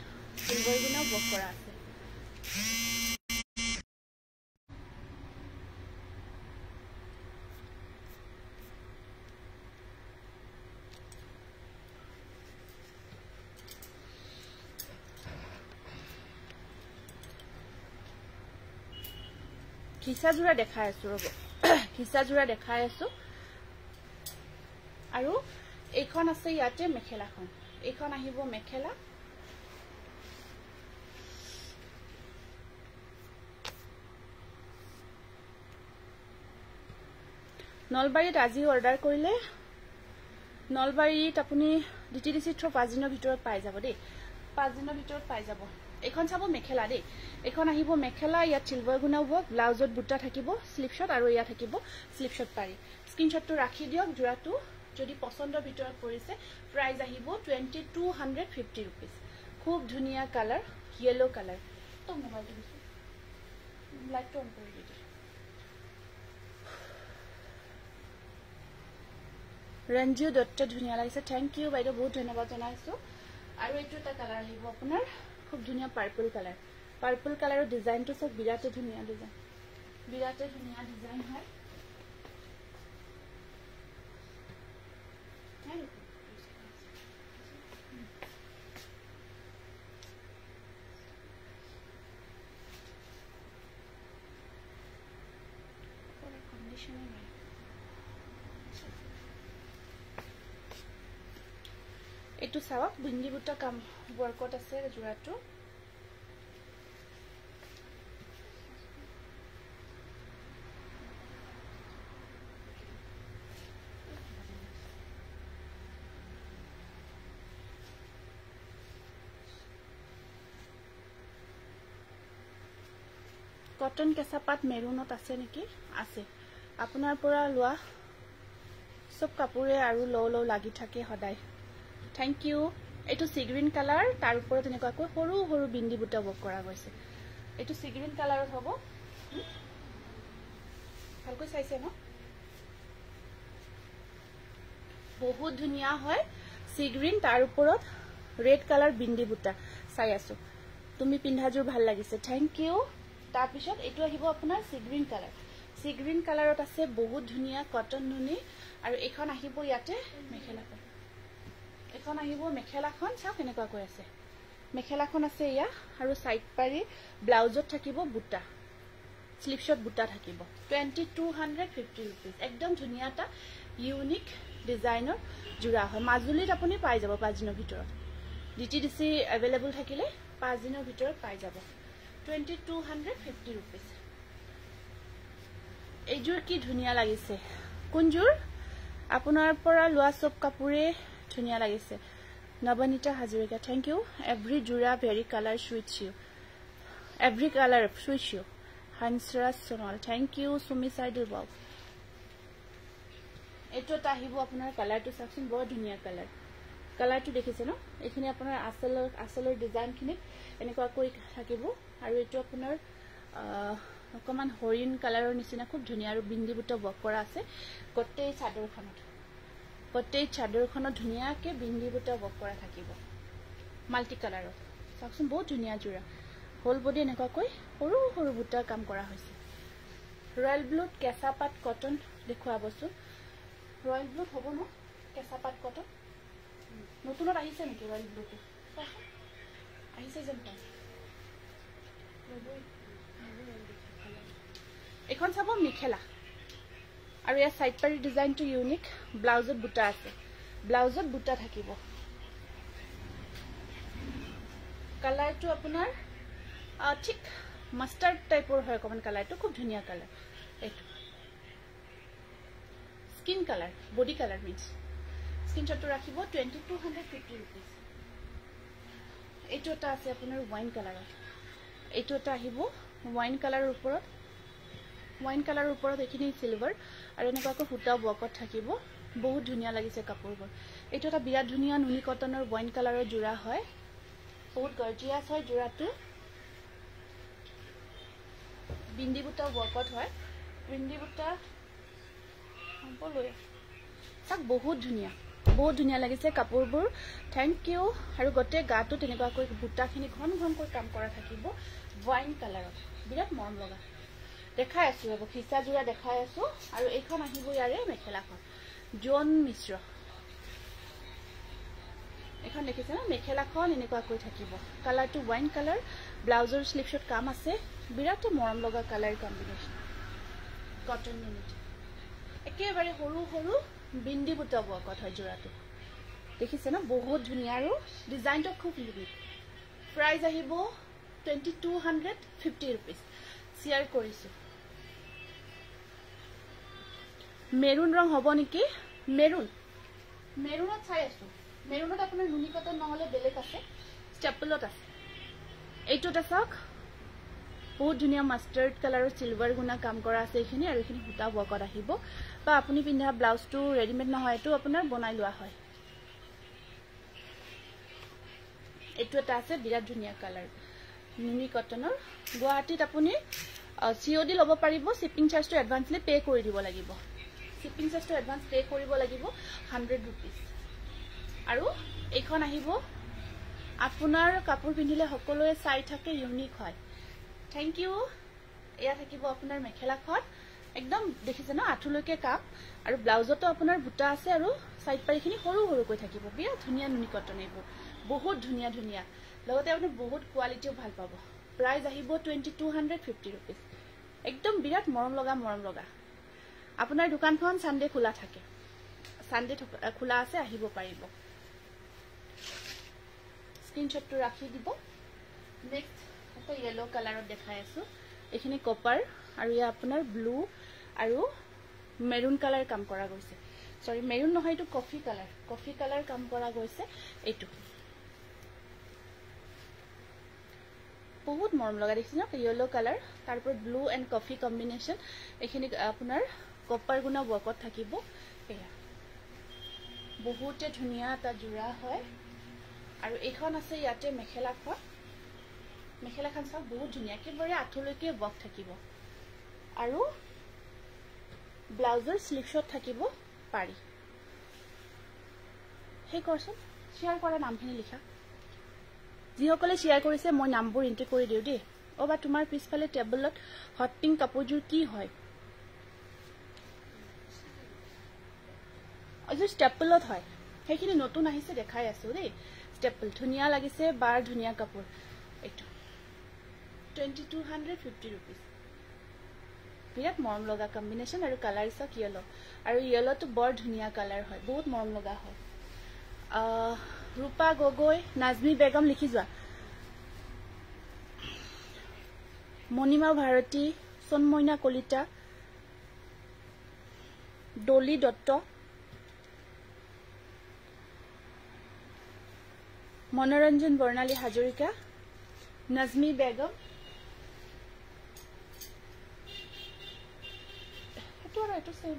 সিলভাৰ গুনা ওয়াৰ্ক কৰা আছে খিসা জোৰা দেখাই আছো ৰব খিসা জোৰা দেখাই আছো আৰু এইখন আছে ইয়াতে মেখেলাখন এইখন আহিব মেখেলা নলবাৰীত আজি অৰ্ডাৰ কৰিলে নলবাৰীত আপুনি ডিটিডিসি থ্ৰু 5 দিনৰ ভিতৰত পাই যাব দেই 5 দিনৰ ভিতৰত পাই যাব এখন চাব মেখেলা দেই এখন আহিব মেখেলা ইয়াত সিলভাৰ গুনা ওয়াৰ্ক ব্লাউজত বুটা থাকিব স্লিপশট আৰু ইয়া থাকিব স্লিপশট পাৰি স্ক্ৰিনশটটো ৰাখি দিয়ক জোৰাটো যদি পছন্দৰ ভিতৰত পৰিছে প্ৰাইস আহিব 2250 रुपीस খুব ধুনিয়া কালাৰ ইয়েলো কালাৰ তো মোবাইলটো দিছো লাইটটো অন কৰি দিছো ৰঞ্জু দত্ত ধুনিয়া লাগিছে থ্যাংক ইউ বাইদেউ বহুত ধন্যবাদ জনাইছো আৰু এইটো এটা কালাৰ আহিব আপোনাৰ খুব ধুনিয়া পাৰ্পল কালাৰৰ ডিজাইনটো সব বিৰাটে ধুনিয়া ডিজাইন হয় এটো চাওক বিন্দি বুটা কাম ওয়াৰ্কত আছে জোৰাটো কটন কেঁচাপাত মেৰুনত আছে নেকি আছে আপোনাৰ পৰা লোৱা সব কাপোৰে আৰু লও লাগি থাকে সদায় থ্যাংক ইউ এটো সি গ্ৰীন কালাৰ তাৰ ওপৰত এনেকুৱাকৈ সৰু সৰু বিন্দি বুটা ওয়াৰ্ক কৰা গৈছে এটো সি গ্ৰীন কালাৰত হ'ব ভালকৈ চাইছে ন বহুত ধুনিয়া হয় সি গ্ৰীন তাৰ ওপৰত ৰেড কালাৰ বিন্দি বুটা চাই আছো তুমি পিন্ধাজুৰ ভাল লাগিছে থ্যাংক ইউ তাৰ পিছত এটো আহিব আপোনাৰ সি গ্ৰীন কালাৰত আছে বহুত ধুনিয়া কটন নুনি আৰু এখন আহিব ইয়াতে মেখেলাখন এখন আহিব মেখেলাখন চাওক এনেকুৱা কৈ আছে মেখেলাখন আছে ইয়া আৰু সাইড পাৰি ব্লাউজত থাকিব বুটা স্লিপশট বুটা থাকিব 2250 रुपीस একদম ধুনিয়াটা ইউনিক ডিজাইনৰ জোৰা হয় মাজুলীত আপুনি পাই যাব 5 দিনৰ ভিতৰত ডিটিডিসি अवेलेबल থাকিলে 5 দিনৰ ভিতৰত পাই যাব 2250 रुपीस এইযোৰ কি ধুনীয়া লাগিছে কোনযোৰ আপোনাৰ পৰা লোৱা সব কাপোৰে ধুনীয়া লাগিছে Nabanita Hazarika thank you every জোৰা very colour suits you every colour suits you Hansraj Sonal thank you Sumi Saidul বাব এটো এটা আহিব আপোনাৰ কালাৰটো চাওকচোন বহুত ধুনীয়া কালাৰটো দেখিছে ন এইখিনি আপোনাৰ আসলৰ ডিজাইনখিনি এনেকুৱা কৈ থাকিব আৰু এটো আপোনাৰ অকমান হৰিণ কালাৰৰ নিচিনা খুব ধুনীয়া আৰু বিন্দি বুটা বক কৰা আছে গোটেই চাদৰখনত ধুনীয়াকে বিন্দি বুটা বক কৰা থাকিব মাল্টি কালাৰৰ চাওকচোন বহুত ধুনীয়া জোৰা হোল বডি এনেকুৱা কৈ সৰু সৰু বুটা কাম কৰা হৈছে ৰয়েল ব্লুত কেঁচা পাট কটন দেখুৱা বস্তু ৰয়েল ব্লুত হ'ব ন কেঁচা পাট কটন নতুনত আহিছে নেকি ৰয়েল ব্লুটো আহিছে যেন পাই এখন চাব মেখেলা আৰু ইয়াৰ সাইড পাৰি ডিজাইনটো ইউনিক ব্লাউজত বুটা আছে ব্লাউজত বুটা থাকিব কালাৰটো আপোনাৰ ঠিক মাষ্টাৰ্ড টাইপৰ হয় অকমান কালাৰটো খুব ধুনীয়া কালাৰ এইটো skin colour body colour means স্ক্ৰিনশ্বটটো ৰাখিব 2250 रुपीस এইটো এটা আছে আপোনাৰ ওয়াইন কালাৰৰ এইটো এটা আহিব ওয়াইন কালাৰৰ ওপৰত এখিনি সিলভাৰ আৰু এনেকুৱাকৈ ফুটা বকত থাকিব বহুত ধুনীয়া লাগিছে কাপোৰবোৰ এইটো এটা বিৰাট ধুনীয়া নুনি কটনৰ ওয়াইন কালাৰৰ জোৰা হয় বহুত গৰ্জিয়াস হয় জোৰাটো বিন্দি বুটা বকত হয় বিন্দি বুটা সম্পলৈ তাক বহুত ধুনীয়া লাগিছে কাপোৰবোৰ থ্যাংক ইউ আৰু গটে গাটো তেনেকুৱাকৈ বুটাখিনি ঘন ঘনকৈ কাম কৰা থাকিব ওয়াইন কালাৰত বিৰাট মৰম লগা দেখাই আছো আৰু খিচা জোৰা দেখাই আছো আৰু এইখন আহিব ইয়াৰে মেখেলাখন জন মিশ্ৰ এখন দেখিছে না মেখেলাখন এনেকুৱাকৈ থাকিব কালাৰটো ওয়াইন কালাৰ ব্লাউজৰ স্লিভছত কাম আছে বিৰাট মৰম লগা কালাৰ কম্বিনেশ্যন কটন ইউনিট একেবাৰে সৰু সৰু বিন্দি বুটা বকত হয় জোৰাটো দেখিছে না বহুত ধুনীয়া আৰু ডিজাইনটো খুব ইউনিক প্ৰাইস আহিব 2250 रुपीस শেয়াৰ কৰিছো মেৰুন ৰং হ'ব নেকি মেৰুনত চাই আছো মেৰুনত আপোনাৰ নুনি কটন নহলে বেলেগ আছে ষ্টেপলত আছে এইটোটা চাওক বহুত ধুনীয়া মাষ্টাৰ্ড কালাৰৰ সিলভাৰ গুণা কাম কৰা আছে এইখিনি আৰু এইখিনি বুটা বকত আহিব বা আপুনি পিন্ধা ব্লাউজটো ৰেডিমেড নহয় এটো আপোনাৰ বনাই লোৱা হয় এটো এটা আছে বিৰাট ধুনীয়া কালাৰ নুনি কটনৰ গুৱাহাটীত আপুনি COD লব পাৰিব শিপিং চাৰ্জটো এডভান্সলি পে কৰি দিব লাগিব শিপিং চাৰ্জটো এডভান্স পে কৰিব লাগিব 100 रुपीस আৰু এইখন আহিব আপোনাৰ কাপোৰ পিন্ধিলে সকলোৱে চাই থাকে ইউনিক হয় থ্যাংক ইউ এয়া থাকিব আপোনাৰ মেখেলাখন একদম দেখিছে না আঠুলৈকে কাপ আৰু ব্লাউজতো আপোনাৰ বুটা আছে আৰু সাইড পাৰিখিনি সৰু সৰুকৈ থাকিব বিৰাট ধুনীয়া নুনি কটন এইবোৰ বহুত ধুনীয়া লগতে আপুনি বহুত কোৱালিটিও ভাল পাব প্ৰাইস আহিব 2250 रुपीस একদম বিৰাট মৰম লগা আপোনাৰ দোকানখন সানডে খোলা থাকে সানডে খোলা আছে আহিব পাৰিব স্ক্ৰিনশ্বটটো ৰাখি দিব নেক্সট এটা ইয়েলো কালাৰত দেখাই আছো এখিনি কপাৰ আৰু ইয়া আপোনাৰ ব্লু আৰু মেৰুন কালাৰ কাম কৰা গৈছে সৰি মেৰুন নহয় এটো কফি কালাৰ কাম কৰা গৈছে এইটো বহুত মৰম লগা দেখিছে না ইয়েলো কালাৰ তাৰপৰ ব্লু এন্ড কফি কম্বিনেশন এখিনি আপোনাৰ কপাৰ গুণা বকত থাকিব এয়া বহুতে ধুনীয়া এটা জোৰা হয় আৰু এইখন আছে ইয়াতে মেখেলাখন সব বহুত ধুনীয়া একেবাৰে আঠলৈকে বক থাকিব আৰু ব্লাউজৰ স্লিভছত থাকিব পাৰি হে কৰছন শেয়াৰ কৰা নামখিনি লিখা যিসকলে শেয়াৰ কৰিছে মই নামবোৰ এন্ট্ৰি কৰি দিও দেই ওবা তোমাৰ পিছফালে টেবলত হট পিংক কাপোৰজোৰ কি হয় আজি ষ্টেপলত হয় সেইখিনি নতুন আহিছে দেখাই আছো দেই ষ্টেপল ধুনীয়া লাগিছে বাৰ ধুনীয়া কাপোৰ এইটো 2250 रुपीस বিৰাট মৰম লগা কম্বিনেশন আৰু কালাৰ ইছ ইয়েলো আৰু ইয়েলোটো বৰ ধুনীয়া কালাৰ হয় বহুত মৰম লগা হয় ৰূপা গগৈ নাজমি বেগম লিখি যোৱা মনিমা ভাৰতী সোনমইনা কলিতা ডলি দত্ত, মনোৰঞ্জন বৰ্ণালী হাজৰিকা, নাজমি বেগম, এইটো সেম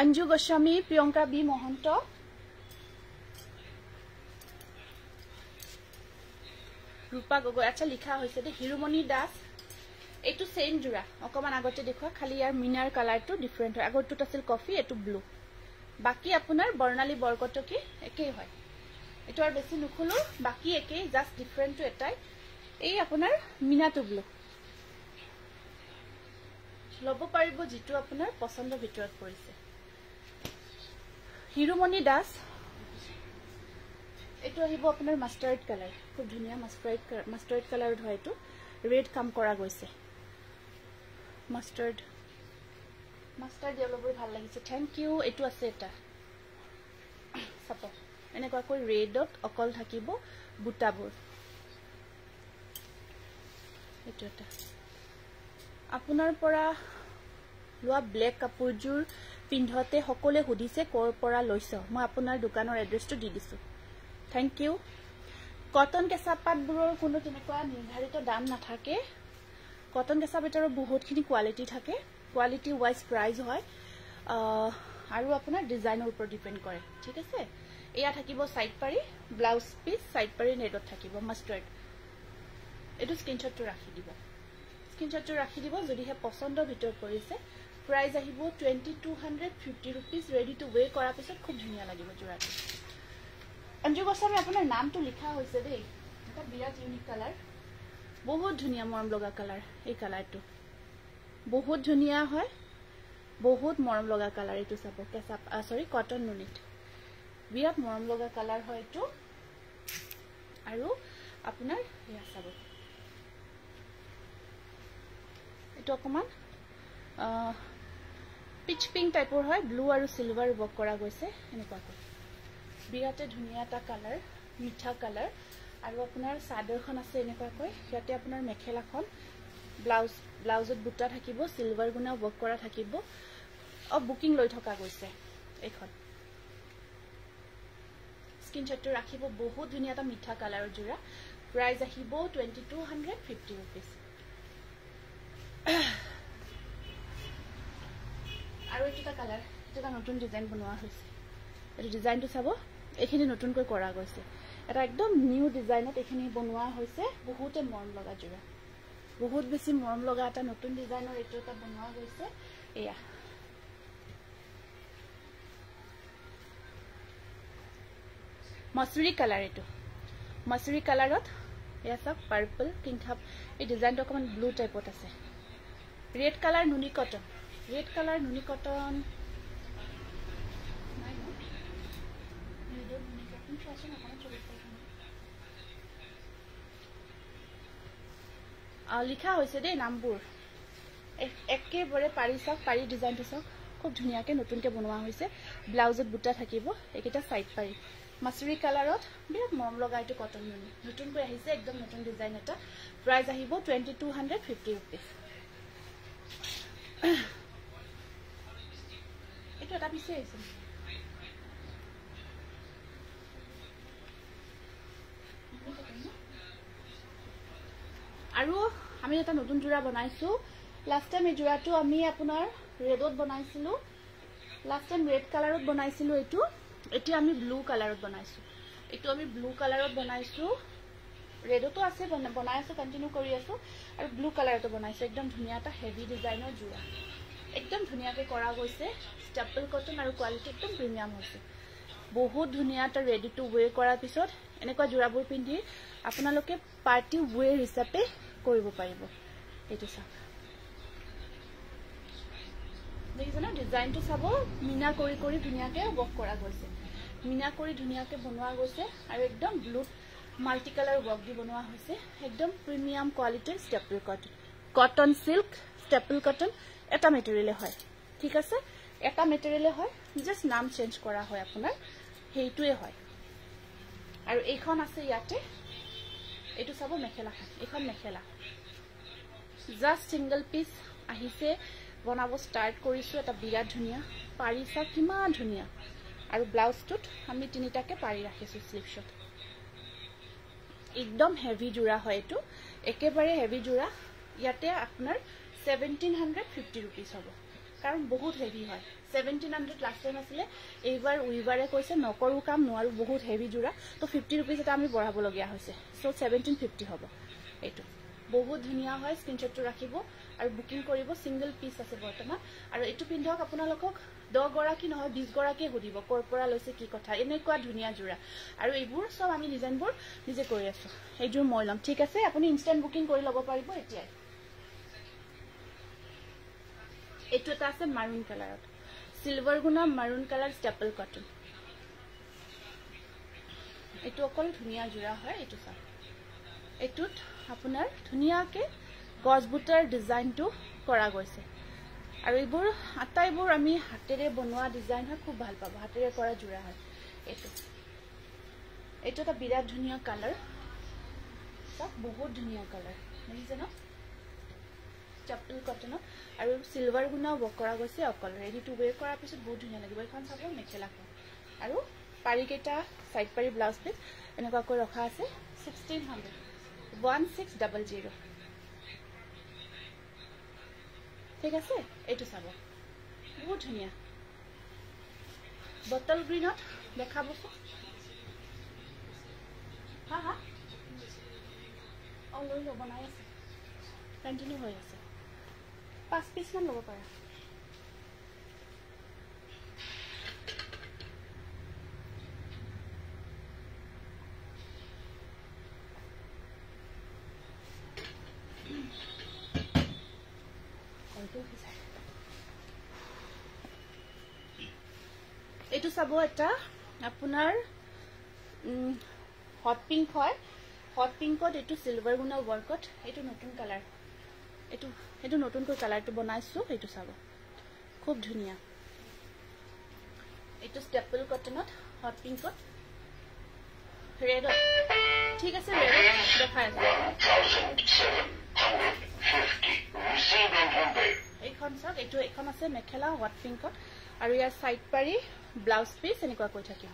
অঞ্জু গোস্বামী, প্ৰিয়ংকা বি মহন্ত, ৰূপা গগৈ। আচ্ছা লিখা হৈছে দে হিৰুমণি দাস। এইটো সেম জোৰা অকমান আগতে দেখুৱা, খালি ইয়াৰ মিনাৰ কালাৰটো ডিফাৰেণ্ট হয়। আগৰটোত আছিল কফি, এইটো ব্লু। বাকি আপোনাৰ বৰ্ণালী বৰকটকী একেই হয়। এইটো আৰু বেছি নুখুলো, বাকি একেই, জাষ্ট ডিফাৰেণ্টটো এটাই, এই আপোনাৰ মিনাটো ব্লু। ল'ব পাৰিব যিটো আপোনাৰ পচন্দৰ ভিতৰত পৰিছে। হিৰুমণি দাস, এইটো আহিব আপোনাৰ মাষ্টাৰ্ড কালাৰ, খুব ধুনীয়া মাষ্টাৰ্ড কালাৰত হয়। এইটো ৰেড কাম কৰা গৈছে, মাষ্টাৰ্ড ডেভেলপৰ ভাল লাগিছে, থেংক ইউ। এইটো আছে এটা চাব, এনেকুৱাকৈ ৰেডত অকল থাকিব বুটাবোৰ। এইটো এটা আপোনাৰ পৰা লোৱা ব্লেক কাপোৰযোৰ পিন্ধতে সকলোৱে সুধিছে ক'ৰ পৰা লৈছ। মই আপোনাৰ দোকানৰ এড্ৰেছটো দি দিছোঁ, থেংক ইউ। কটন কেঁচা পাটবোৰৰ কোনো তেনেকুৱা নিৰ্ধাৰিত দাম নাথাকে। কটন কেঁচা পাটৰ বহুতখিনি কোৱালিটি থাকে, কোৱালিটি ৱাইজ প্ৰাইজ হয়, আৰু আপোনাৰ ডিজাইনৰ ওপৰত ডিপেণ্ড কৰে। ঠিক আছে, এয়া থাকিব চাইড পাৰি, ব্লাউজ পিচ চাইড পাৰি নেটত থাকিব মাষ্টাৰ্ড। এইটো স্ক্ৰীনশ্বটটো ৰাখি দিব, যদিহে পচন্দৰ ভিতৰত পৰিছে। প্ৰাইজ আহিব 2250 ৰুপিজ। ৰেডি টু ৱে কৰাৰ পিছত খুব ধুনীয়া লাগিব জোৰাটো। অঞ্জু গোস্বামী, আপোনাৰ নামটো লিখা হৈছে দেই, এটা বিৰাট ইউনিক কালাৰ, বহুত ধুনীয়া মৰম লগা কালাৰ। এই কালাৰটো বহুত ধুনীয়া হয়, বহুত মৰম লগা কালাৰ। এইটো চাব, কেঁচা কটন নুনিত বিৰাট মৰম লগা কালাৰ হয় এইটো। আৰু আপোনাৰ এয়া চাব, এইটো অকণমান পিচ পিংক টাইপৰ হয়, ব্লু আৰু চিলভাৰ ৱৰ্ক কৰা গৈছে এনেকুৱাকৈ। বিৰাটে ধুনীয়া এটা কালাৰ, মিঠা কালাৰ। আৰু আপোনাৰ চাদৰখন আছে এনেকুৱাকৈ, ইয়াতে আপোনাৰ মেখেলাখন, ব্লাউজত বুটা থাকিব, চিলভাৰ গুণা ৱৰ্ক কৰা থাকিব। বুকিং লৈ থকা গৈছে এইখন, স্ক্ৰীনশ্বটটো ৰাখিব। বহুত ধুনীয়া এটা মিঠা কালাৰৰ জোৰা। প্ৰাইজ আহিব 2250 ৰুপিজ। আৰু এইটো এটা কালাৰ, এইটো এটা নতুন ডিজাইন বনোৱা হৈছে। এইটো ডিজাইনটো চাব, এইখিনি নতুনকৈ কৰা গৈছে, এটা একদম নিউ ডিজাইনত এইখিনি বনোৱা হৈছে। বহুতে মৰম লগা জোৰা, বহুত বেছি মৰম লগা এটা নতুন ডিজাইনৰ এইটো এটা বনোৱা গৈছে। এয়া মছুৰী কালাৰ, এইটো মছুৰী কালাৰত এয়া চাওক, পাৰ্পল কিংখাপ। এই ডিজাইনটো অকণমান ব্লু টাইপত আছে। ৰেড কালাৰ নুনি কটন, ৰেড কালাৰ নুনি কটন লিখা হৈছে দেই নামবোৰ, একেবাৰে পাৰি চাওক, পাৰি ডিজাইনটো চাওক, খুব ধুনীয়াকৈ নতুনকৈ বনোৱা হৈছে। ব্লাউজত বুটা থাকিব, এইকেইটা চাইড পাৰি। মাছুৰী কালাৰত বিৰাট মৰম লগা এইটো কটন নুনি, নতুনকৈ আহিছে, একদম নতুন ডিজাইন এটা। প্ৰাইজ আহিব 2250 ৰুপিজ। এইটো এটা পিছে আহিছে, আৰু আমি এটা নতুন জোৰা বনাইছো। লাষ্ট টাইম এই জোৰাটো আমি আপোনাৰ ৰেডত বনাইছিলো, লাষ্ট টাইম ৰেড কালাৰত বনাইছিলো। এতিয়া আমি ব্লু কালাৰত বনাইছো। এইটো আমি ব্লু কালাৰত বনাইছো, ৰেডতো আছে, বনাই আছো, কণ্টিনিউ কৰি আছো, আৰু ব্লু কালাৰতো বনাইছো। একদম ধুনীয়া এটা হেভি ডিজাইনৰ জোৰা, একদম ধুনীয়াকৈ কৰা গৈছে। ষ্টেপল কটন আৰু কোৱালিটি একদম প্ৰিমিয়াম হৈছে। বহুত ধুনীয়া এটা ৰেডি টু ৱে কৰাৰ পিছত এনেকুৱা জোৰাবোৰ পিন্ধি আপোনালোকে পাৰ্টি ৱেৰ হিচাপে কৰিব পাৰিব। এইটো চাওক, দেখিছেনে ডিজাইনটো চাব, মিনা কৰি কৰি ধুনীয়াকৈ ৱৰ্ক কৰা গৈছে, মিনা কৰি ধুনীয়াকৈ বনোৱা গৈছে। আৰু একদম ব্লু মাল্টি কালাৰ ৱৰ্ক দি বনোৱা হৈছে। একদম প্ৰিমিয়াম কোৱালিটিৰ staple cotton, cotton silk staple cotton এটা মেটেৰিয়েলে হয়। ঠিক আছে, এটা মেটেৰিয়েলে হয়, জাষ্ট নাম চেঞ্জ কৰা হয় আপোনাৰ। সেইটোৱে হয় আৰু এইখন আছে ইয়াতে এইটো চাব মেখেলাখন এইখন মেখেলা জাস্ট সিঙ্গল পিস আহিছে বনাব স্টার্ট কৰিছো এটা বিৰাট ধুনিয়া পাৰি চাওক কিমান ধুনিয়া আৰু ব্লাউজটোত আমি তিনিটাকে পাৰি ৰাখিছো স্লিভছত একদম হেভি জোৰা হয় এটো একেবাৰে হেভি জোৰা ইয়াতে আপোনাৰ 1750 रुपीस হ'ব কাৰণ বহুত হেভি হয় 1700 লাষ্ট টাইম আছিল এইবাৰ উইবাৰে কৈছে নকৰো কাম নোৱাৰো বহুত হেভি জোৰা তো 50 रुपीस এটা আমি বঢ়াব লগিয়া হৈছে সো 1750 হ'ব এটো বহুত ধুনিয়া হয় স্ক্ৰিনশ্বটটো ৰাখিব আৰু বুকিং কৰিব সিঙ্গল পিস আছে বৰ্তমান আৰু এটো পিন্ধক আপোনালোকক 10 গৰাকী নহয় 20 গৰাকী হদিব কৰপৰা লৈছে কি কথা এনেকুৱা ধুনিয়া জোৰা আৰু এইবোৰ সব আমি ডিজাইনবোৰ নিজে কৰি আছো এইজোৰ মই লম ঠিক আছে আপুনি ইনষ্টেন্ট বুকিং কৰি ল'ব পাৰিব এতিয়া এটো এটা আছে মাৰুন কালাৰত সিলভাৰ গুনা মাৰুন কালাৰ স্টেপল কটন এটো অকল ধুনিয়া জোৰা হয় এটো চাওক এটুত আপোনাৰ ধুনিয়াকে গছবুটাৰ ডিজাইনটো কৰা গৈছে আৰু এইবোৰ আটাইবোৰ আমি হাতেৰে বনোৱা ডিজাইন হয় খুব ভাল পাব হাতেৰে কৰা জোৰা হয় এটো এটা বিৰাট ধুনিয়া কালাৰ সব বহুত ধুনিয়া কালাৰ বুজিছে ন চাপল কটন আৰু সিলভাৰ গুনা ৱৰ্ক কৰা গৈছে অকল ৰেডি টু वेयर কৰাৰ পিছত বহুত ধুনিয়া লাগিব এখন চাব মেখেলাখন আৰু পাৰি কেটা সাইড পাৰি ব্লাউজ পিস এনেকুৱা কৰি ৰখা আছে 1600 1600 ঠিক আছে এইটো চাব বহুত ধুনিয়া বটল গ্ৰীনত দেখাবছো হা হা লৈ লব নাই আছে কন্টিনিউ হৈ আছে 5 পিস মান লব পাৰা এটো চাব এটা আপোনাৰ হট পিঙ্ক হয় হট পিঙ্কত এটো সিলভাৰ গুনা ওয়ার্কত এটো নতুন কালার এটো নতুন কো কালারটো বনাইছো এটো চাব খুব ধুনিয়া এটো স্টেপল কটনত হট পিঙ্কত ৰেড ঠিক আছে ৰেড দেখাই আছে এইখন চাওক এটো এখন আছে মেখেলা হট পিঙ্কত আৰু ইয়াৰ সাইড পাৰি ব্লাউজ পিস এনেকুৱা কৈ থাকিব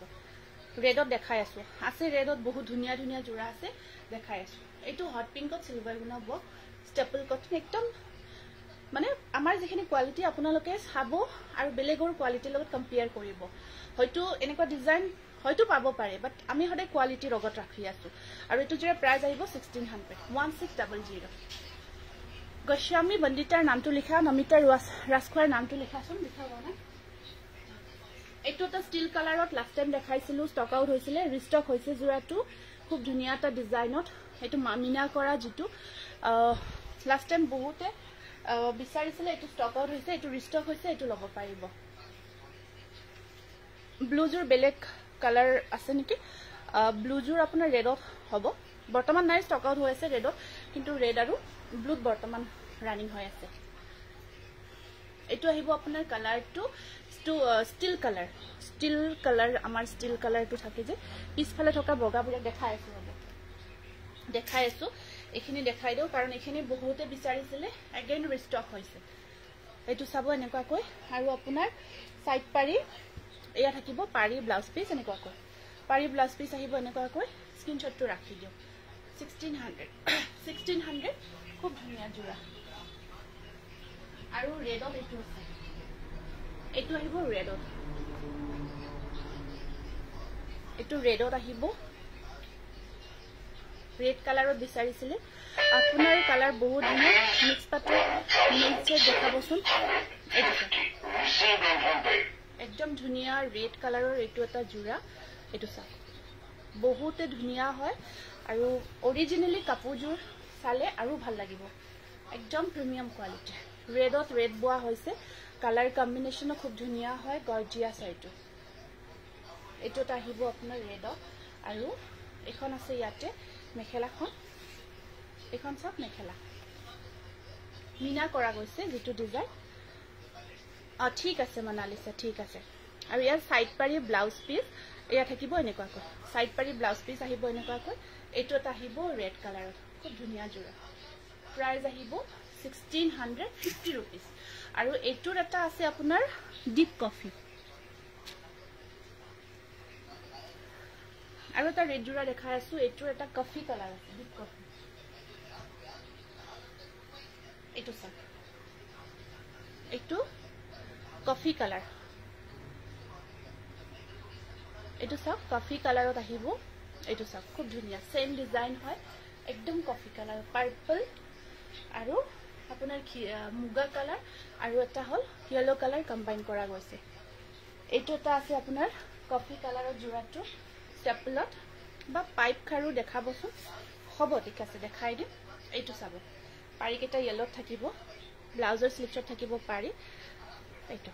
ৰেডত দেখাই আছো আছে ৰেডত বহুত ধুনিয়া ধুনিয়া জোৰা আছে দেখাই আছো এটো হট পিঙ্কত সিলভাৰ গুনা ৱৰ্ক স্টেপল কটন একদম মানে আমাৰ যেখিনি কোৱালিটি আপোনালোকে চাব আৰু বেলেগৰ কোৱালিটিৰ লগত কম্পেয়াৰ কৰিব হয়তো এনেকুৱা ডিজাইন হয়তো পাব পাৰে বাট আমি হদে কোৱালিটি লগত ৰাখি আছো আৰু এটো জোৰা প্ৰাইস আহিব 1600 গোস্বামী বন্দিতাৰ নামটো লিখা নমিতা ৰাজখোৱাৰ নামটো লিখাছোন লিখা হোৱা নাই এটো এটা স্টিল কালাৰত লাষ্ট টাইম দেখাইছিলো ষ্টক আউট হৈছিল ৰিষ্টক হৈছে জোৰাটো খুব ধুনিয়া এটা ডিজাইনত এটো মামিনা কৰা যেটো লাষ্ট টাইম বহুতে বিচাৰিছিল এটো ষ্টক আউট হৈছে এটো ৰিষ্টক হৈছে এটো ল'ব পাৰিব ব্লু জোৰ বেলেগ কালাৰ আছে নেকি ব্লু জোৰ আপোনাৰ ৰেডত হ'ব বৰ্তমান নাই ষ্টক আউট হৈ আছে ৰেডত কিন্তু ৰেড আৰু ব্লুত বৰ্তমান ৰানিং হৈ আছে এটো আহিব আপোনাৰ কালাৰটো স্টিল কালাৰ আমাৰ স্টিল কালাৰটো থাকে যে পিছফালে থকা বগা বুৰা দেখাই আছো হ'ব দেখাই আছো এখিনি দেখাই দিও কাৰণ এখিনি বহুতে বিচাৰিছিল এগেইন ৰিষ্টক হৈছে এটো চাব এনেকুৱা কৈ আৰু আপোনাৰ সাইড পাৰি এয়া থাকিব পাৰি ব্লাউজ পিস এনেকুৱা কৈ পাৰি ব্লাউজ পিস আহিব এনেকুৱা কৈ স্ক্ৰিনশ্বটটো ৰাখি দিও 1600 খুব ধুনিয়া জোৰা আৰু ৰেডত এটো আছে এটো আহিব ৰেডত এটো ৰেডত আহিব ৰেড কালাৰত বিচাৰিছিল আপোনাৰ কালাৰ বহুত ধুনিয়া মিক্স পাতে মিক্স দেখাবচোন একদম ধুনিয়া ৰেড কালাৰৰ এটো এটা জোৰা এটো চাওক বহুতে ধুনিয়া হয় আৰু অৰিজিনালি কাপোৰজোৰ চালে আৰু ভাল লাগিব একদম প্ৰিমিয়াম কোৱালিটি ৰেডত ৰেড বোৱা হৈছে কালাৰ কম্বিনেশন খুব ধুনিয়া হয় গৰ্জিয়াস এইটো এটোটা আহিব আপোনাৰ ৰেডত আৰু এখন আছে ইয়াতে মেখেলাখন এখন সব মেখেলা মিনা কৰা গৈছে যেটো ডিজাইন ঠিক আছে মনালিসা ঠিক আছে আৰু ইয়াৰ সাইড পাৰি ব্লাউজ পিস এয়া থাকিব এনেকুৱাকৈ সাইড পাৰি ব্লাউজ পিস আহিব এনেকুৱাকৈ এইটো এটা আহিব ৰেড কালাৰত খুব ধুনিয়া জোৰা প্ৰাইস আহিব 1650 rupees আৰু এইটোৰ এটা আছে আপোনাৰ ডিপ কফি আৰু এটা ৰেড জোৰা দেখাই আছো এইটোৰ এটা কফি কালাৰ আছে ডিপ কফি এইটো চাওক এইটো কফি কালাৰ এইটো চাওক কফি কালাৰত আহিব এইটো চাওক খুব ধুনিয়া সেম ডিজাইন হয় একদম কফি কালাৰ পাৰ্পল আৰু আপোনাৰ মুগা কালাৰ আৰু এটা হল ইয়েলো কালাৰ কম্বাইন কৰা গৈছে এইটো এটা আছে আপোনাৰ কফি কালাৰৰ জোৰাটো স্টেপলত বা পাইপ খাৰু দেখাবচোন হ'ব ঠিক আছে দেখাই দিম এইটো চাব পাৰি কেটা ইয়েলোত থাকিব ব্লাউজৰ স্লিভছত থাকিব পাৰি এইটো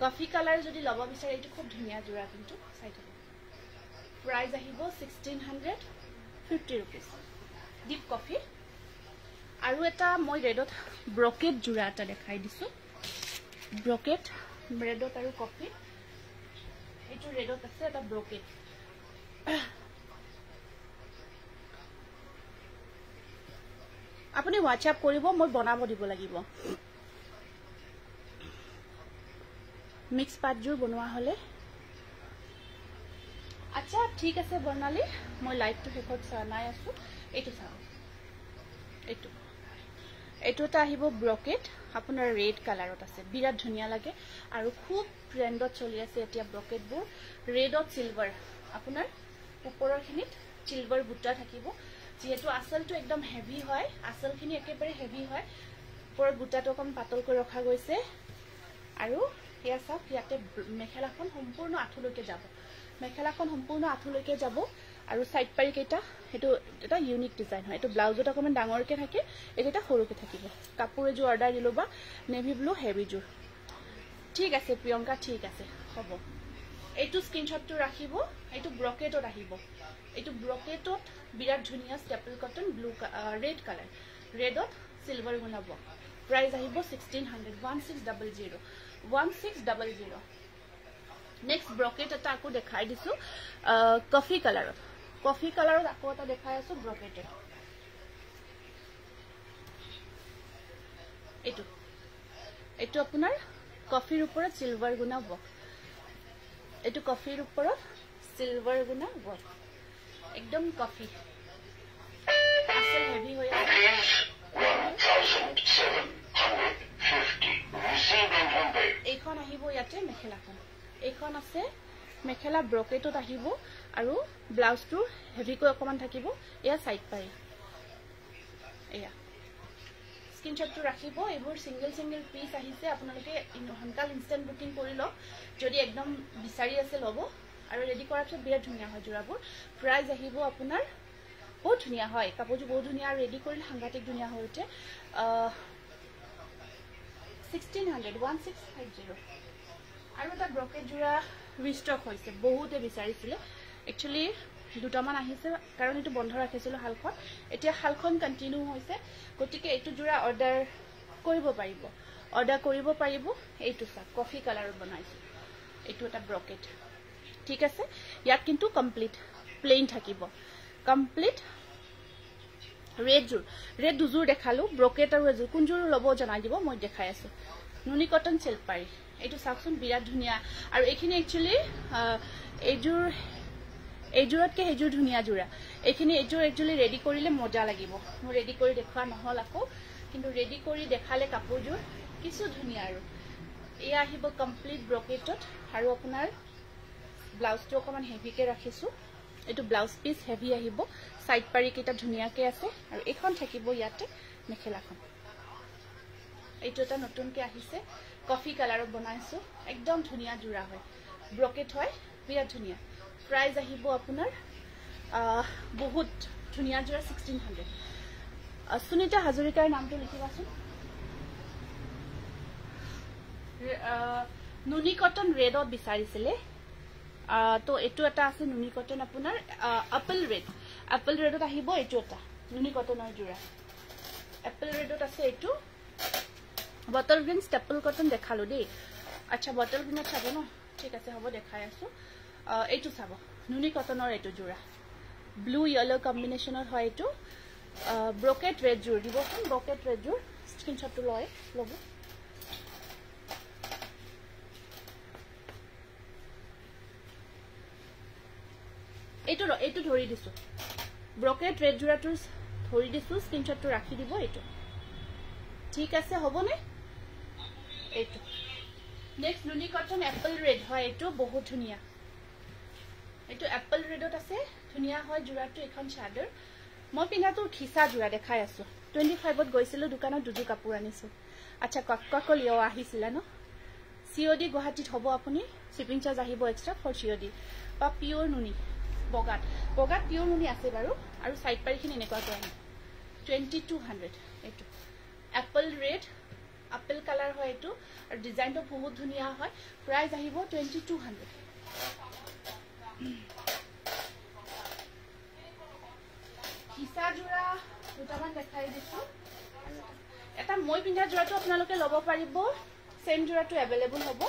কফি কালাৰ যদি লব বিচাৰে এইটো খুব ধুনিয়া জোৰা কিন্তু চাই থাকক প্ৰাইস আহিব 1650 rupees ডিপ কফি আৰু এটা মই ৰেডত ব্ৰকেট জোৰা এটা দেখাই দিছো ব্ৰকেট ৰেডত আৰু কফি এইটো ৰেডত আছে এটা ব্ৰকেট আপুনি WhatsApp কৰিব মই বনাব দিব লাগিব মিক্স পাটজোৰ বনোৱা হলে আচ্ছা ঠিক আছে বৰ্ণালী মই লাইভটো শেষত চানাই আছো এইটো চাও এইটো এটা আহিব ব্ৰকেট আপোনাৰ ৰেড কালাৰত আছে বিৰাট ধুনিয়া লাগে আৰু খুব ট্ৰেন্ডত চলি আছে এতিয়া ব্ৰকেটবোৰ ৰেডত সিলভাৰ আপোনাৰ ওপৰৰ খিনিত সিলভাৰ বুটা থাকিব যেহেতু আসলটো একদম হেভি হয় আসলখিনি একেবাৰে হেভি হয় ওপৰৰ বুটাটো কম পাতল কৰি ৰখা গৈছে আৰু ইয়া সব ইয়াতে মেখেলাখন সম্পূৰ্ণ আঠলৈকে যাব মেখেলাখন সম্পূৰ্ণ আঠলৈকে যাব আৰু সাইড পাৰি কেটা হেতু এটা ইউনিক ডিজাইন হয় এটো ব্লাউজত অকমান ডাঙৰকে থাকে এটা সৰুকে থাকিব কাপোৰ এজো অৰ্ডাৰ দিলো বা নেভি ব্লু হেভি জোৰ ঠিক আছে প্ৰিয়ংকা ঠিক আছে হ'ব এইটো স্ক্ৰিনশ্বটটো ৰাখিব এইটো ব্ৰকেটত আহিব এইটো ব্ৰকেটত বিৰাট ধুনিয়া staple cotton blue red colour ৰেডত সিলভাৰ গুণাব প্ৰাইস আহিব 1600 1600 নেক্সট ব্ৰকেট এটা আকো দেখাই দিছো কফি কালাৰত আকো এটা দেখাই আছো ব্ৰকেটত এইটো আপোনাৰ কফিৰ ওপৰত সিলভাৰ গুণাব এইটো কফিৰ ওপৰত সিলভাৰ গুণাব একদম কফি আসল হেভি হৈ আছে 1750 এইখন আহিব ইয়াতে মেখেলাখন এইখন আছে মেখেলা ব্ৰকেটত আহিব আৰু ব্লাউজটো হেভিকৈ অকমান থাকিব এয়া সাইড পাৰি এয়া স্ক্ৰিনশ্বটটো ৰাখিব এইবোৰ সিঙ্গেল পিস আহিছে আপোনালোকে হনকাল ইনস্ট্যান্ট বুকিং কৰি লওক যদি একদম বিচাৰি আছে লব আৰু ৰেডি কৰাৰ পিছত বিৰাট ধুনিয়া হয় জোৰাবোৰ প্ৰাইস আহিব আপোনাৰ বহুত ধুনিয়া হয় কাপোৰটো বহুত ধুনিয়া আৰু ৰেডি কৰিলে সাংঘাতিক ধুনিয়া হৈ উঠে 1650 আৰু এটা ব্ৰকেট জোৰা ৰিষ্টক হৈছে বহুতে বিচাৰিছিলে একচুয়ালি দুটামান আহিছে কাৰণ এটো বন্ধ ৰাখিছিল হালখন এতিয়া হালখন কন্টিনিউ হৈছে গতিকে এটো জোৰা অৰ্ডাৰ কৰিব পাৰিব এইটো সা কফি কালাৰত বনাইছো এইটো এটা ব্ৰকেট ঠিক আছে ইয়াত কিন্তু কমপ্লিট প্লেন থাকিব কমপ্লিট ৰেড দুজোৰ দেখালো ব্ৰকেট আৰু এজোৰ কোনজোৰ লব জনাই দিব মই দেখাই আছো নুনি কটন সিল্ক পাৰি এইটো সাকচোন বিৰাট ধুনিয়া আৰু এখিনি একচুয়ালি এইজোৰতকে হেজোৰ ধুনিয়া জোৰা এখিনি এইজোৰ একচুয়ালি ৰেডি কৰিলে মজা লাগিব মই ৰেডি কৰি দেখুৱা নহল আকো কিন্তু ৰেডি কৰি দেখালে কাপোৰজোৰ কিছু ধুনিয়া আৰু এয়া আহিব কমপ্লিট ব্ৰকেটত আৰু আপোনাৰ ব্লাউজটো অকমান হেভিকে ৰাখিছো এটো ব্লাউজ পিস হেভি আহিব সাইড পাৰি কেটা ধুনিয়াকে আছে আৰু এখন থাকিব ইয়াতে মেখেলাখন এইটো এটা নতুনকে আহিছে কফি কালাৰত বনাইছো একদম ধুনিয়া জোৰা হয় ব্ৰকেট হয় বিৰাট ধুনিয়া প্ৰাইস আহিব আপোনাৰ বহুত ধুনিয়া জোৰা 1600 সুনিতা হাজৰিকাৰ নামটো লিখিবাচোন নুনি কটন ৰেডত বিচাৰিছিলে তো এটো এটা আছে নুনি কটন আপোনাৰ আপল ৰেডত আহিব এটো এটা নুনি কটনৰ জোৰা আপল ৰেডত আছে এটো বটল গ্ৰীন ষ্টেপল কটন দেখালো দেই আচ্ছা বটল গ্ৰীনত চাব ন ঠিক আছে হ'ব দেখাই আছো এইটো চাব নুনি কটনৰ এইটো জোৰা ব্লু ইয়েলো কম্বিনেশ্যনৰ হয় এইটো ব্ৰকেট ৰেড জোৰ দিবচোন ব্ৰকেট ৰেড জোৰ স্ক্ৰীনশ্বটটো ল'ব এইটো ধৰি দিছো ব্ৰকেট ৰেড জোৰাটো ধৰি দিছো স্ক্ৰীনশ্বটটো ৰাখি দিব এইটো ঠিক আছে হ'বনে এইটো নেক্সট নুনি কটন এপল ৰেড হয় এইটো বহুত ধুনীয়া এইটো এপল ৰেডত আছে ধুনীয়া হয় জোৰাটো এখন চাদৰ মই পিন্ধাটো খিচা জোৰা দেখাই আছো 25ত গৈছিলো দোকানত দুজু কাপোৰ আনিছো আচ্ছা ককলিও আহিছিল ন সিওডি গুৱাহাটীত হ'ব আপুনি শিপিং চাৰ্জ আহিব এক্সট্ৰা ফৰ সিওডি বা পিওৰ নুনি বগাত পিওৰ নুনি আছে বাৰু আৰু সাইড পাৰিখিনি এনেকুৱা কৰে 2200 এইটো এপল ৰেড আপেল কালাৰ হয় এইটো আৰু ডিজাইনটো বহুত ধুনীয়া হয় প্ৰাইস আহিব 2200 খিচা জোৰা দুটামান দেখাই দিছো এটা মই পিন্ধা জোৰাটো আপোনালোকে ল'ব পাৰিব সেম জোৰাটো এভেইলেবল হ'ব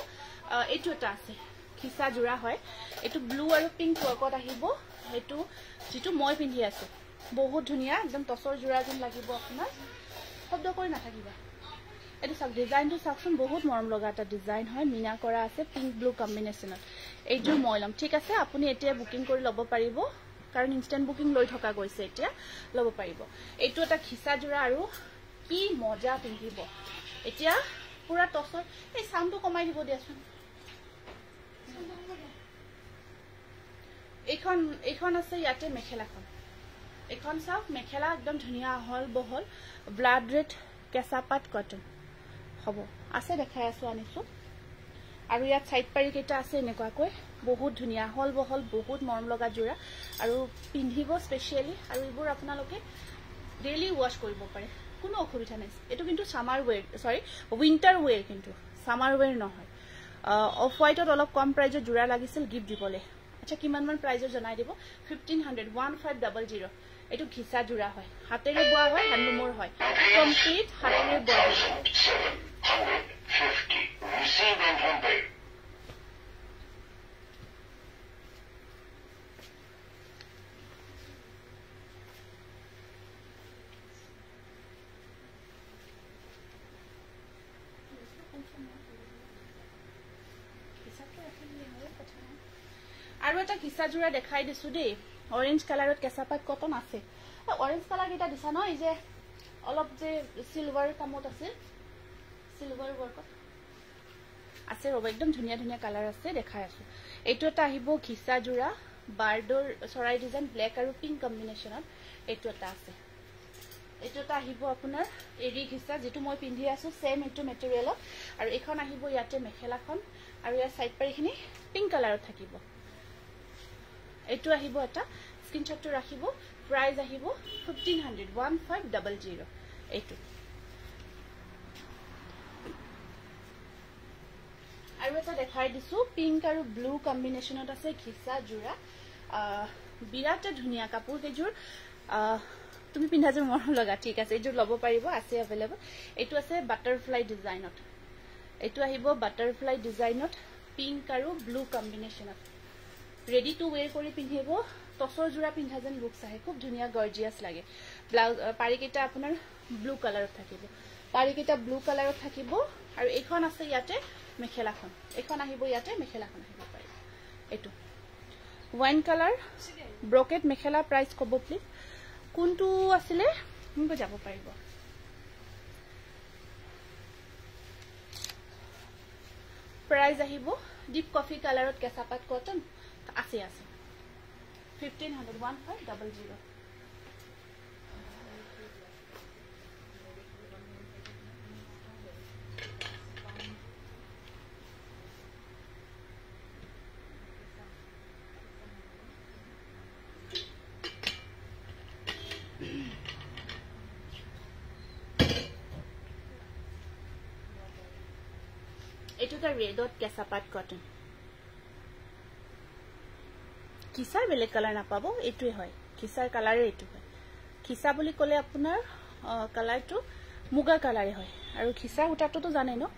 এইটো এটা আছে খিচা জোৰা হয় এইটো ব্লু আৰু পিংক ৱৰ্কত আহিব এইটো যেটো মই পিন্ধি আছো বহুত ধুনীয়া একদম টসৰ জোৰা যেন লাগিব আপোনাৰ শব্দ কৰি নাথাকিবা এইটো সব ডিজাইনটো চাওকচোন বহুত মৰম লগা এটা ডিজাইন হয় মিনা কৰা আছে পিংক ব্লু কম্বিনেশ্যনত এইটো মই লম ঠিক আছে আপুনি এতিয়া বুকিং কৰি ল'ব পাৰিব কাৰণ ইনষ্টেন্ট বুকিং লৈ থকা গৈছে এতিয়া ল'ব পাৰিব এইটো এটা খিচা জোৰা আৰু কি মজা পিন্ধিব এতিয়া পুৰা টসৰ এই সাউন্ডটো কমাই দিব দিয়াচোন এইখন আছে ইয়াতে মেখেলাখন এখন চাওক মেখেলা একদম ধুনীয়া হল বহল ব্লাড ৰেড কেঁচাপাত কটন হ'ব আছে দেখাই আছো আনিছো আৰু ইয়াত সাইড পাৰি কেইটা আছে এনেকুৱাকৈ বহুত ধুনীয়া হল বহল বহুত মৰম লগা জোৰা আৰু পিন্ধিব স্পেশালি আৰু এইবোৰ আপোনালোকে ডেইলি ওয়াশ কৰিব পাৰে কোনো অসুবিধা নাই এটো কিন্তু সামাৰ ওয়্যাৰ সৰি উইন্টাৰ ওয়্যাৰ কিন্তু সামাৰ ওয়্যাৰ নহয় অফ হোৱাইটত অলপ কম প্ৰাইজত জোৰা লাগিছিল গিফট দিবলে আচ্ছা কিমান মান প্ৰাইজত জনাই দিব 1500 এটো ঘিসা জোৰা হয় হাতেৰে বোৱা হয় হ্যান্ডলুমৰ হয় কমপ্লিট হাতেৰে বোৱা আৰু এটা কিসা জোৰা দেখাই দিছো দেই অৰেঞ্জ কালাৰত কেঁচাপাত কটন আছে অৰেঞ্জ কালাৰ কেইটা দিছা ন এই যে অলপ যে সিলভাৰ কামত আছে সিলভাৰ ওয়াৰ্কত আছে ৰব একদম ধুনীয়া ধুনীয়া কালাৰ আছে দেখাই আছো এইটো এটা আহিব কিসা জোৰা বাৰ্ডৰ চৰাই ডিজাইন ব্ল্যাক আৰু পিংক কম্বিনেশ্যনত এইটো এটা আছে এইটো এটা আহিব আপোনাৰ এৰি কিসা যেটো মই পিন্ধি আছো সেম এইটো মেটেৰিয়েলত আৰু এখন আহিব ইয়াতে মেখেলাখন আৰু ইয়াৰ সাইড পাৰিখিনি পিংক কালাৰত থাকিব এইটো আহিব এটা স্ক্ৰিনশ্বটটো ৰাখিব প্ৰাইস আহিব 1500 এইটো আৰু এটা দেখাই দিছো পিংক আৰু ব্লু কম্বিনেশ্যনত আছে ঘিসা জোৰা বিৰাট ধুনীয়া কাপোৰ কেজোৰ তুমি পিন্ধা যে মৰম লগা ঠিক আছে এইজোৰ ল'ব পাৰিব আছে এভেইলেবল এইটো আছে বাটাৰফ্লাই ডিজাইনত এইটো আহিব বাটাৰফ্লাই ডিজাইনত পিংক আৰু ব্লু কম্বিনেশ্যনত ৰেডি টু ওয়্যাৰ কৰি পিন্ধিব টসৰ জোৰা পিন্ধা যেন লুকস আহে খুব ধুনীয়া গৰ্জিয়াস লাগে ব্লাউজ পাৰিকেইটা আপোনাৰ ব্লু কালাৰত থাকিব পাৰিকেইটা ব্লু কালাৰত থাকিব আৰু এইখন আছে ইয়াতে মেখেলাখন এইখন আহিব ইয়াতে মেখেলাখন আহিব পাৰিব এইটো ওয়াইন কালাৰ ব্ৰকেট মেখেলা প্ৰাইস কব প্লিজ কোনটো আছিলে মোক যাব পাৰিব প্ৰাইস আহিব ডিপ কফি কালাৰত কেঁচাপাত কটন আছে 1500 এইটো এটা ৰেডত কেঁচাপাত কটন কিসাৰ বেলেগ কালাৰ নাপাব এইটোই হয় কিসাৰ কালাৰে এইটো হয় কিসা বুলি ক'লে আপোনাৰ কালাৰটো মুগা কালাৰে হয় আৰু কিসা উটাটো জানে ন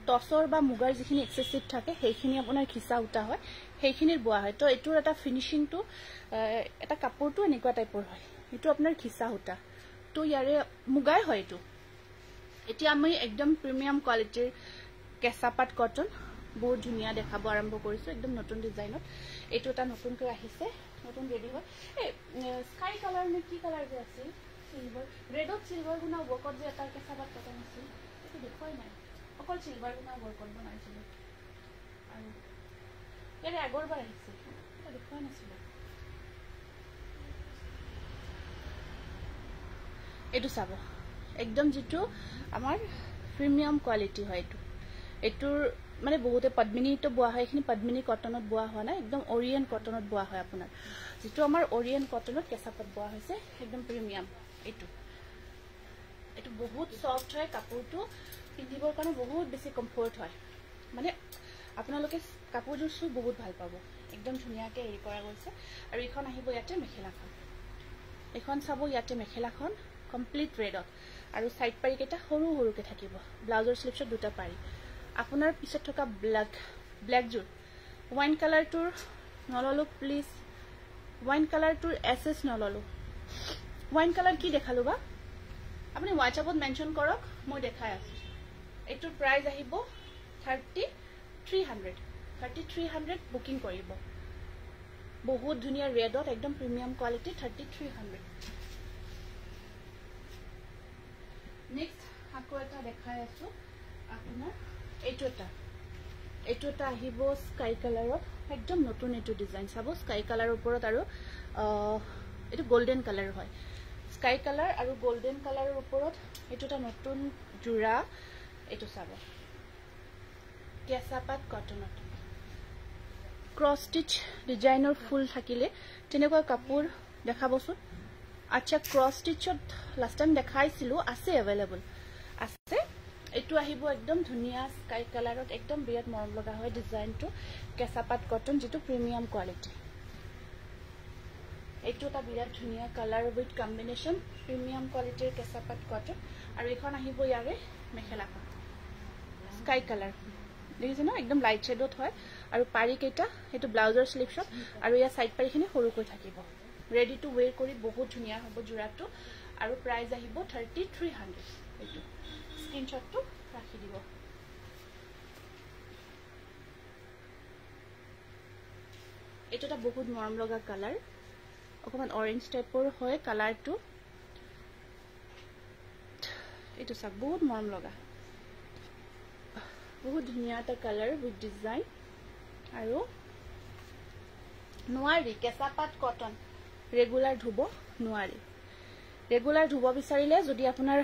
টসৰ বা মুগাৰ যিখিনি এক্সেসিভ থাকে সেইখিনি আপোনাৰ কিসা উটা হয় সেইখিনিৰ বোৱা হয় তো এটোৰ এটা ফিনিশিংটো এটা কাপোৰটো এনেকুৱা টাইপৰ হয় এটো আপোনাৰ খিসা সূতা তো ইয়াৰে মুগাই হয় এটো এতিয়া আমি একদম প্ৰিমিয়াম কোৱালিটিৰ কেঁচাপাত কটন বহুত ধুনিয়া দেখাব আৰম্ভ কৰিছো একদম নতুন ডিজাইনত এটো এটা নতুনকৈ আহিছে নতুন ৰেডি হয় এই স্কাই কালাৰ নে কি কালাৰ যে আছিল সিলভাৰ ৰেডত সিলভাৰ গুনা ওৱৰ্কত যে এটা কেঁচাপাত কটন আছিল এটো দেখুৱাই নাই অকল সিলভাৰ গুনা ওৱৰ্কত বনাইছিল আৰু ইয়াৰে আগৰবাৰ আহিছিল এটা দেখুৱাই নাছিল এটো চাব একদম যেটো আমাৰ প্ৰিমিয়াম কোৱালিটি হয় এটোৰ মানে বহুতে পদ্মিনীটো বোৱা হয় এখিনি পদ্মিনী কটনত বোৱা হয় না একদম ওৰিয়েন্ট কটনত বোৱা হয় আপোনাৰ যেটো আমাৰ ওৰিয়েন্ট কটনত কেঁচাপাত বোৱা হৈছে একদম প্ৰিমিয়াম এটো বহুত সফট হয় কাপোৰটো পিন্ধিবৰ কাৰণে বহুত বেছি কমফৰ্ট হয় মানে আপোনালোকে কাপোৰযোৰ চুই বহুত ভাল পাব একদম ধুনিয়াকে হেৰি কৰা গৈছে আৰু এখন আহিব ইয়াতে মেখেলাখন এখন চাব ইয়াতে মেখেলাখন কমপ্লিট ৰেডত আৰু সাইড পাৰি কেটা সৰু সৰুকে থাকিব ব্লাউজৰ স্লিপছত দুটা পাৰি আপোনাৰ পিছত থকা ব্ল্যাক জুট ওয়াইন কালাৰটোৰ নললো প্লিজ ওয়াইন কালাৰটোৰ এসএস নললো ওয়াইন কালাৰ কি দেখালো বা আপুনি WhatsAppত মেনশন কৰক মই দেখাই আছো এটোৰ প্ৰাইস আহিব 3300 বুকিং কৰিব বহুত ধুনিয়া ৰেডত একদম প্ৰিমিয়াম কোৱালিটি 3300 নেক্সট আকৌ এটা দেখাই আছো আপোনাৰ এটো এটা আহিব স্কাই কালাৰত একদম নতুন এটো ডিজাইন চাব স্কাই কালাৰৰ ওপৰত আৰু এটো গোল্ডেন কালাৰ হয় স্কাই কালাৰ আৰু গোল্ডেন কালাৰৰ ওপৰত এটো এটা নতুন জোৰা এটো চাব কেঁচাপাত কটনত ক্ৰস স্টিচ ডিজাইনৰ ফুল থাকিলে তেনেকুৱা কাপোৰ দেখাবচোন আচ্ছা ক্ৰস স্টিচত লাষ্ট টাইম দেখাইছিলো আছে अवेलेबल আছে এটো আহিব একদম ধুনিয়া স্কাই কালাৰত একদম বিৰাট মৰম লগা হয় ডিজাইনটো কেঁচাপাত কটন যেটো প্ৰিমিয়াম কোৱালিটি এটো এটা বিৰাট ধুনিয়া কালাৰ উইথ কম্বিনেশন প্ৰিমিয়াম কোৱালিটিৰ কেঁচাপাত কটন আৰু এখন আহিব ইয়াৰে মেখেলাখন স্কাই কালাৰ দেখিছে না একদম লাইট শেডত হয় আৰু পাৰি কেটা এটো ব্লাউজৰ স্লিপছত আৰু ইয়া সাইড পাৰিখিনি সৰুকৈ থাকিব ৰেডি টু ওয়্যাৰ কৰি বহুত ধুনিয়া হ'ব জোৰাটো আৰু প্ৰাইস আহিব 3300 এটো স্ক্ৰিনশ্বটটো ৰাখি দিব এটো এটা বহুত মৰম লগা কালাৰ অকমান অৰেঞ্জ টাইপৰ হয় কালাৰটো এটো সব বহুত মৰম লগা বহুত ধুনিয়া এটা কালাৰ উইথ ডিজাইন আৰু নোৱাৰি কেঁচাপাত কটন ৰেগুলাৰ ধুব নোৱাৰি ৰেগুলাৰ ধুব বিচাৰিলে যদি আপোনাৰ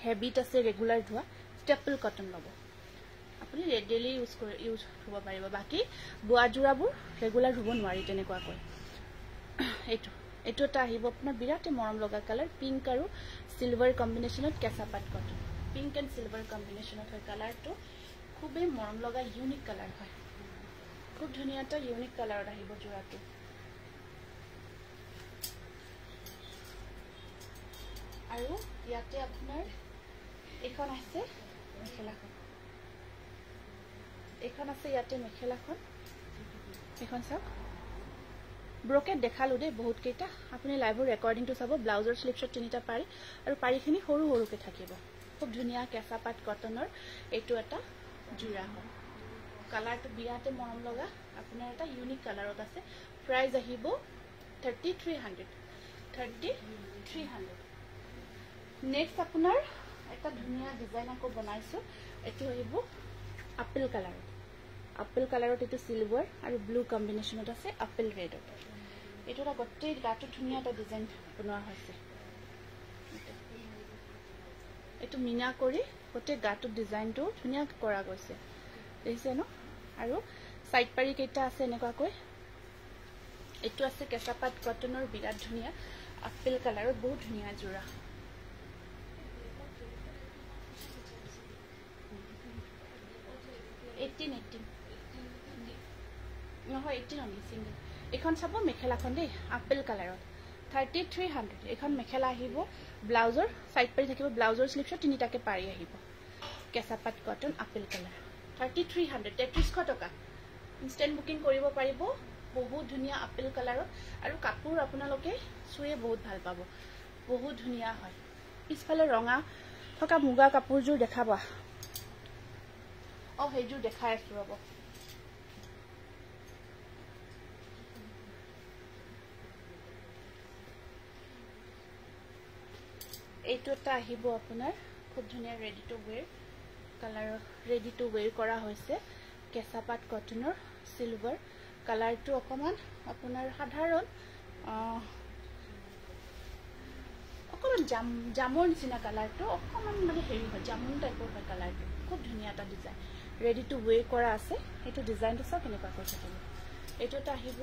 হেবিট আছে ৰেগুলাৰ ধোৱা ষ্টেপল কটন লব আপুনি ডেইলি ইউজ ধুব পাৰিব বাকি বোৱা জোৰাবোৰ ৰেগুলাৰ ধুব নোৱাৰি তেনেকুৱা কৈ এটো এটা আহিব আপোনাৰ বিৰাট মৰম লগা কালাৰ পিংক আৰু silver কম্বিনেশনত কেঁচাপাত cotton pink and silver কম্বিনেশনত হয় কালাৰটো খুবই মৰম লগা ইউনিক কালাৰ হয় খুব ধুনিয়া এটা ইউনিক কালাৰত আহিব জোৰাটো আৰু ইয়াতে আপোনাৰ এখন আছে মেখেলাখন ইয়াতে মেখেলাখন এখন চাওক ব্ৰকেট দেখালো দে বহুত কেইটা আপুনি লাইভৰ ৰেকৰ্ডিংটো চাব ব্লাউজৰ স্লিপছত তিনিটা পাৰি আৰু পাৰিখিনি সৰু সৰুকে থাকিব খুব ধুনিয়া কেঁচাপাত কটনৰ এটো এটা জোৰা হয় কালাৰটো বিৰাটে মৰম লগা আপোনাৰ এটা ইউনিক কালাৰত আছে প্ৰাইস আহিব 3300 নেক্সট আপোনাৰ এটা ধুনিয়া ডিজাইন আকৌ বনাইছো এটো আহিব আপেল কালাৰত এটো সিলভাৰ আৰু ব্লু কম্বিনেশনত আছে আপেল ৰেডত এটো এটা গটে গাটো ধুনিয়া এটা ডিজাইন বনোৱা হৈছে এটো মিনা কৰি গটে গাটো ডিজাইনটো ধুনিয়া কৰা গৈছে দেখিছে ন আৰু সাইড পাৰি কেটা আছে এনেকুৱা কৈ এটো আছে কেঁচাপাত কটনৰ বিৰাট ধুনিয়া আপেল কালাৰত বহুত ধুনিয়া জোৰা নহয় 18 অনলি সিঙ্গেল এখন চাব মেখেলাখন দেই আপেল কালাৰত 3300 এখন মেখেলা আহিব ব্লাউজৰ সাইড পাৰি থাকিব ব্লাউজৰ স্লিপছত তিনিটাকে পাৰি আহিব কেঁচাপাত কটন আপেল কালাৰ 3300 3300 টকা ইনষ্টেণ্ট বুকিং কৰিব পাৰিব বহুত ধুনীয়া আপেল কালাৰত আৰু কাপোৰ আপোনালোকে চুয়ে বহুত ভাল পাব বহুত ধুনীয়া হয় পিছফালে ৰঙা থকা মুগা কাপোৰযোৰ দেখাবা সেইযোৰ দেখাই আছো ৰ'ব এইটো এটা আহিব আপোনাৰ খুব ধুনীয়া ready to wear colour ready to wear কৰা হৈছে কেঁচা পাট কটনৰ সিলভাৰ কালাৰটো অকমান আপোনাৰ সাধাৰণ অকমান জামৰ নিচিনা কালাৰটো অকমান মানে হেৰি হয় জামুন টাইপৰ হয় কালাৰটো খুব ধুনীয়া এটা ডিজাইন ৰেডি টু ওৱেৰ কৰা আছে এইটো ডিজাইনটো চাওক কেনেকুৱা কৰি থাকিব এইটো এটা আহিব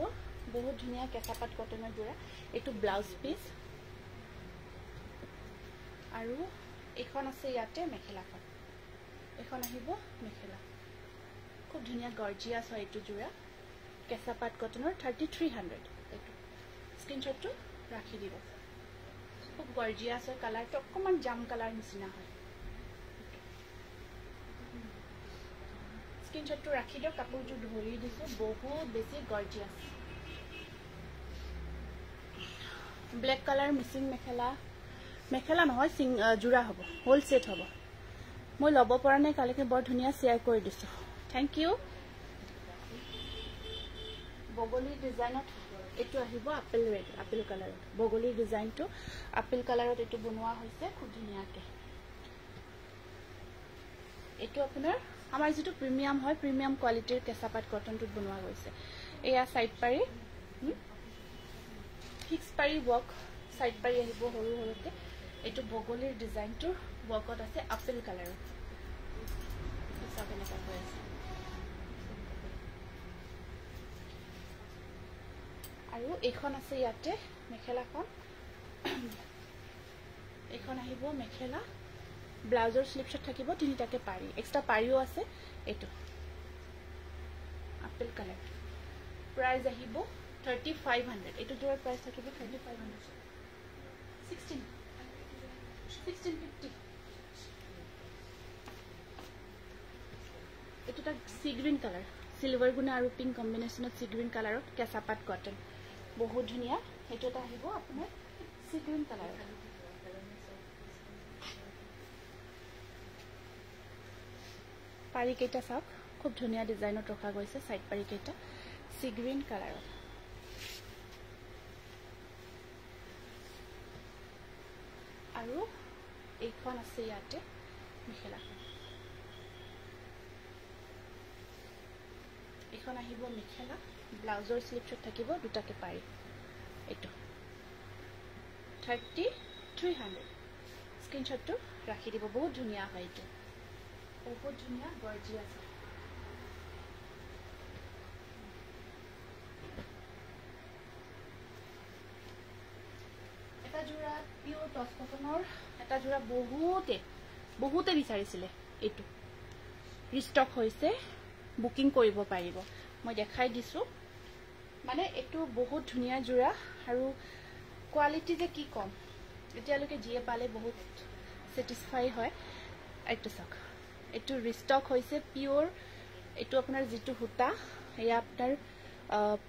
বহুত ধুনীয়া কেঁচা পাট কটনৰ যোৰা এইটো ব্লাউজ পিচ আৰু এখন আছে ইয়াতে মেখেলাখন এখন আহিব মেখেলা খুব ধুনীয়া গৰ্জিয়াছ হয় এইটো যোৰা কেঁচা পাট কটনৰ 3300 এইটো স্ক্ৰীনশ্বটটো ৰাখি দিব খুব গৰ্জিয়াছ হয় কালাৰটো অকমান জাম কালাৰ নিচিনা হয় স্ক্ৰীনশ্বটটো ৰাখি দিয়ক কাপোৰযোৰ ধৰি দিছো বহুত বেছি গৰ্জিয়াছ ব্লেক কালাৰ মিচিং মেখেলা নহয় জোৰা হ'ব হোল সেট হ'ব মই ল'ব পৰা নাই কালিকে বৰ ধুনীয়া শেয়াৰ কৰি দিছো থ্যাংক ইউ বগলী ডিজাইনত এইটো আহিব আপেল কালাৰত বগলী ডিজাইনটো আপেল কালাৰত এইটো বনোৱা হৈছে খুব ধুনীয়াকে এইটো আপোনাৰ আমাৰ যেটো প্ৰিমিয়াম হয় প্ৰিমিয়াম কোৱালিটিৰ কেঁচা পাট কটনটোত বনোৱা গৈছে এয়া সাইড পাৰি ফিক্স পাৰি ৱৰ্ক সাইড পাৰি আহিব সৰু সৰুতে এইটো বগলীৰ ডিজাইনটো ৱৰ্কত আছে আপেল কালাৰত সব এনেকা হৈ আছে আৰু এইখন আছে ইয়াতে মেখেলাখন এইখন আহিব মেখেলা ব্লাউজৰ স্লিপছত থাকিব তিনিটাকে পাৰি এক্সট্ৰা পাৰিও আছে এইটো আপেল কালাৰ প্ৰাইস আহিব 3500 এইটো যোৰ প্ৰাইস থাকিব 3500 1650 এইটো এটা সি গ্ৰীন কালাৰ সিলভাৰ গুণা আৰু পিংক কম্বিনেশনত সি গ্ৰীন কালাৰত কেঁচা পাট কটন বহুত ধুনীয়া এইটো এটা আহিব আপোনাৰ সি গ্ৰীন কালাৰ পাৰি কেইটা চাওক খুব ধুনীয়া ডিজাইনত ৰখা গৈছে সাইড পাৰি কেইটা সি গ্ৰীন কালাৰত আৰু এইখন আছে ইয়াতে মেখেলাখন এইখন আহিব মেখেলা ব্লাউজৰ স্লিপছত থাকিব দুটাকে পাৰি এইটো 3300 স্ক্ৰীনশ্বটটো ৰাখি দিব বহুত ধুনীয়া হয় এইটো বহুত ধুনীয়া গৰ্জিয়াছ এটা যোৰা পিওৰ টচ কটনৰ এটা যোৰা বহুতে বিচাৰিছিলে এইটো ৰিষ্টক হৈছে বুকিং কৰিব পাৰিব মই দেখাই দিছো মানে এটো বহুত ধুনীয়া যোৰা আৰু কোৱালিটি যে কি কম এতিয়ালৈকে জিয়ে পালে বহুত স্যাটিসফাই হয় এইটো চাওক এটো ৰিষ্টক হৈছে পিওৰ এটো আপোনাৰ যেটো হুটা এয়া আপোনাৰ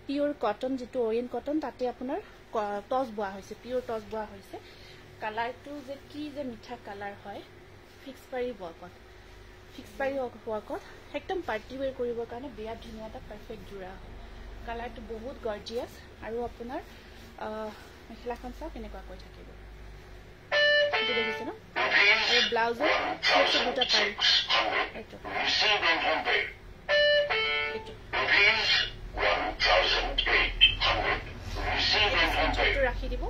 পিওৰ কটন যেটো অৰিয়েন্ট কটন তাতে আপোনাৰ টচ বোৱা হৈছে পিওৰ টচ বোৱা হৈছে কালাৰটো যে কি যে মিঠা কালাৰ হয় ফিক্স পাৰি ৱৰ্কত একদম পাৰ্টি ওয়্যাৰ কৰিবৰ কাৰণে বিয়া ধুনীয়া এটা পাৰফেক্ট জোৰা হয় কালাৰটো বহুত গৰ্জিয়াছ আৰু আপোনাৰ মেখেলাখন চাওক কেনেকুৱা কৈ থাকিব এইটো দেখিছে ন আৰু ব্লাউজৰ দুটা পাৰি এইটো ৰাখি দিব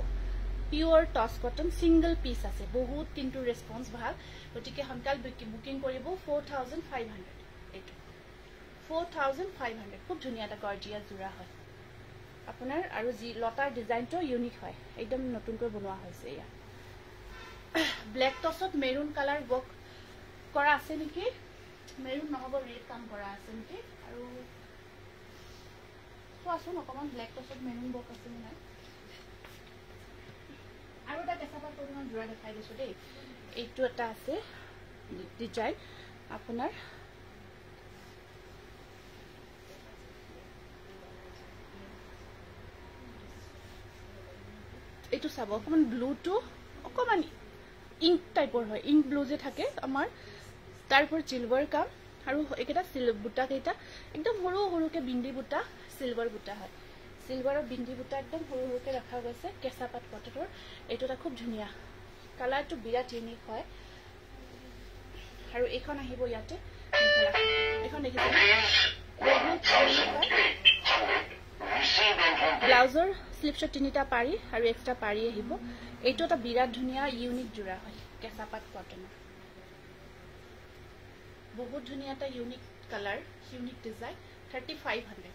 পিওৰ টচ কটন সিঙ্গল পিস আছে বহুত কিন্তু ৰেসপন্স ভাল গটিকে হনকাল বুকিং কৰিব 4500 এটো 4500 খুব ধুনিয়া এটা গৰ্জিয়াস জোড়া হয় আপোনাৰ আৰু জি লতাৰ ডিজাইনটো ইউনিক হয় একদম নতুনকৈ বনোৱা হৈছে ইয়া ব্ল্যাক টছত মেৰুন কালাৰ ৱৰ্ক কৰা আছে নেকি মেৰুন নহব ৰেড কাম কৰা আছে নেকি আৰু তো আসুন অকমান ব্ল্যাক টছত মেৰুন ৱৰ্ক আছে নে নাই আৰু এটা কেঁচাপাত পৰিমাণ জোৰা দেখাই দিছো দেই এইটো এটা আছে ডিজাইন আপোনাৰ এইটো চাব অকণমান ব্লুটো অকণমান ইংক টাইপৰ হয়, ইংক ব্লু যে থাকে আমাৰ, তাৰ ওপৰত চিলভাৰ কাম আৰু এইকেইটা বুটাকেইটা একদম সৰু সৰুকৈ বিন্দি বুটা, চিলভাৰ বুটা হয়। চিলভাৰৰ বিন্দি বুটা একদম সৰু সৰুকৈ ৰখা গৈছে, কেঁচা পাত কটনৰ। এইটো এটা খুব ধুনীয়া কালাৰটো, বিৰাট ইউনিক হয়। আৰু এইখন আহিব ইয়াতে এইখন দেখিছে ব্লাউজৰ স্লিপছত 3টা পাৰি আৰু এক্সট্ৰা পাৰি আহিব। এইটো এটা বিৰাট ধুনীয়া ইউনিক যোৰা হয়, কেঁচা পাত কটনৰ। বহুত ধুনীয়া এটা ইউনিক কালাৰ, ইউনিক ডিজাইন। 3500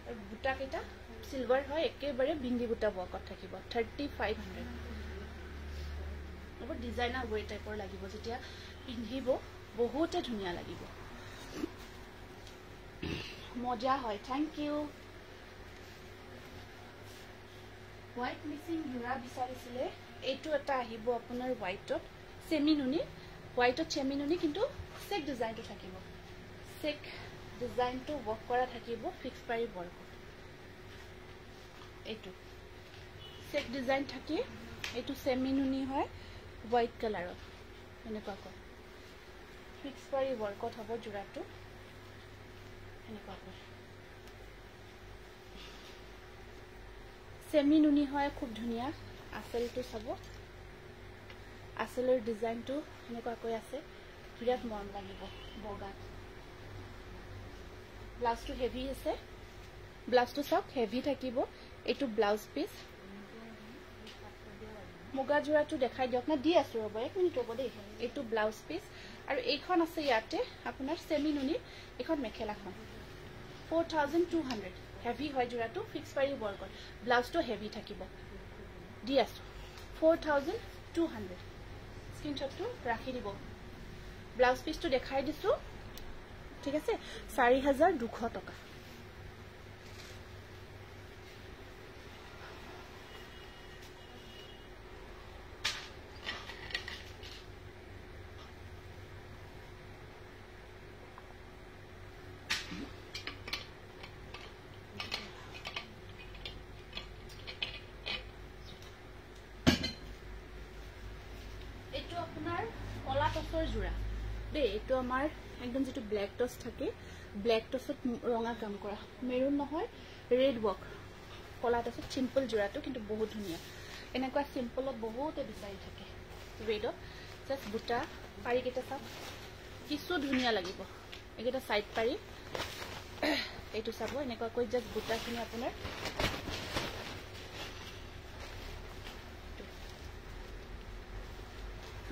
আৰু বুটাকেইটা চিলভাৰ হয়, একেবাৰে বিন্দি বুটা ৱৰ্কত থাকিব। 3500 বহুত ডিজাইনাৰ ৱে টাইপৰ লাগিব, যেতিয়া পিন্ধিব বহুতে ধুনীয়া লাগিব, মজা হয়। Thank U. হোৱাইট মিক্সিং যোৰা বিচাৰিছিলে, এইটো এটা আহিব আপোনাৰ হোৱাইটত চেমি নুনি, হোৱাইটত চেমি নুনি, কিন্তু চেক ডিজাইনটো থাকিব, চেক ডিজাইনটো ৱৰ্ক কৰা থাকিব, ফিক্স পাৰি ৱৰ্ক। এইটো চেক ডিজাইন থাকি, এইটো চেমি নুনি হয় হোৱাইট কালাৰত, এনেকুৱাকৈ ফিক্স পাৰি ৱৰ্কত হ'ব যোৰাটো, এনেকুৱাকৈ চেমি নুনি হয়, খুব ধুনীয়া। আঁচলটো চাব, আঁচলৰ ডিজাইনটো এনেকুৱাকৈ আছে, বিৰাট মৰম লাগিব বগাত। ব্লাউজটো হেভি আছে, ব্লাউজটো চাওক হেভি থাকিব। এইটো ব্লাউজ পিচ, মুগা যোৰাটো দেখাই দিয়ক না, দি আছোঁ ৰ'ব, 1 মিনিট ৰ'ব দেই। এইটো ব্লাউজ পিচ আৰু এইখন আছে ইয়াতে আপোনাৰ চেমি নুনি, এইখন মেখেলাখন 4200। হেভি হয় যোৰাটো, ফিক্স পাৰি ৱৰ্কত, ব্লাউজটো হেভি থাকিব, দি আছোঁ 4200। স্ক্ৰীনশ্বটটো ৰাখি দিব। ব্লাউজ পিচটো দেখাই দিছোঁ, ঠিক আছে, 4200 টকা। এইটো আপোনাৰ কলা টচৰ যোৰা দেই, এইটো আমাৰ একদম যিটো ব্লেক টচ থাকে, ব্লেক টচত ৰঙা কাম কৰা, মেৰুন নহয়, ৰেড ৱৰ্ক, কলা টচত চিম্পল যোৰাটো কিন্তু বহুত ধুনীয়া। এনেকুৱা চিম্পলত বহুতে বিচাৰি থাকে, ৰেডত জাষ্ট বুটা পাৰিকেইটা চাওক, কিছু ধুনীয়া লাগিব। এইকেইটা চাইড পাৰি, এইটো চাব এনেকুৱাকৈ জাষ্ট বুটাখিনি আপোনাৰ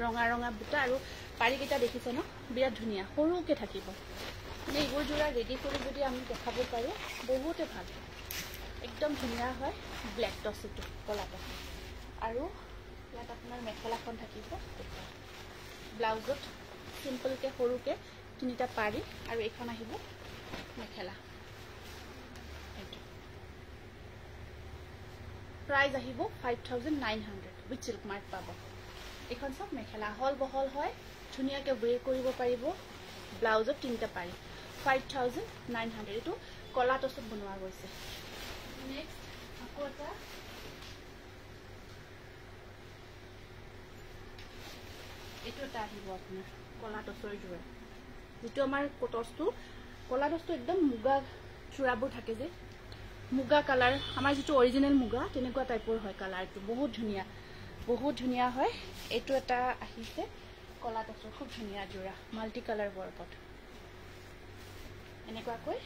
ৰঙা ৰঙা বুটা আৰু পাৰিকেইটা দেখিছে ন, বিৰাট ধুনীয়া, সৰুকৈ থাকিব। মানে এইবোৰ যোৰা ৰেডি কৰি যদি আমি দেখাব পাৰোঁ বহুতে ভাল, একদম ধুনীয়া হয়। ব্লেক টচ, এইটো কলা টচ, আৰু ইয়াত আপোনাৰ মেখেলাখন থাকিব, ব্লাউজত চিম্পলকৈ সৰুকৈ 3টা পাৰি আৰু এইখন আহিব মেখেলা। এইটো প্ৰাইজ আহিব 5900 উইথ চিল্ক মাৰ্ক পাব। এইখন চব মেখেলা হল বহল হয়, ধুনীয়াকৈ ৱেৰ কৰিব পাৰিব, ব্লাউজত 3টা পাৰি 5900। এইটো কলা টচত বনোৱা গৈছে। নেক্সট আকৌ এটা এইটো এটা আহিব আপোনাৰ কলা টচৰ যোৰা, যিটো আমাৰ টচটো কলা টচটো একদম মুগা চূড়াবোৰ থাকে যে, মুগা কালাৰ, আমাৰ যিটো অৰিজিনেল মুগা তেনেকুৱা টাইপৰ হয় কালাৰটো, বহুত ধুনীয়া, বহুত ধুনীয়া হয়। এইটো এটা আহিছে কলা টচৰ খুব ধুনীয়া যোৰা, মাল্টি কালাৰ ৱৰ্কত, এনেকুৱাকৈ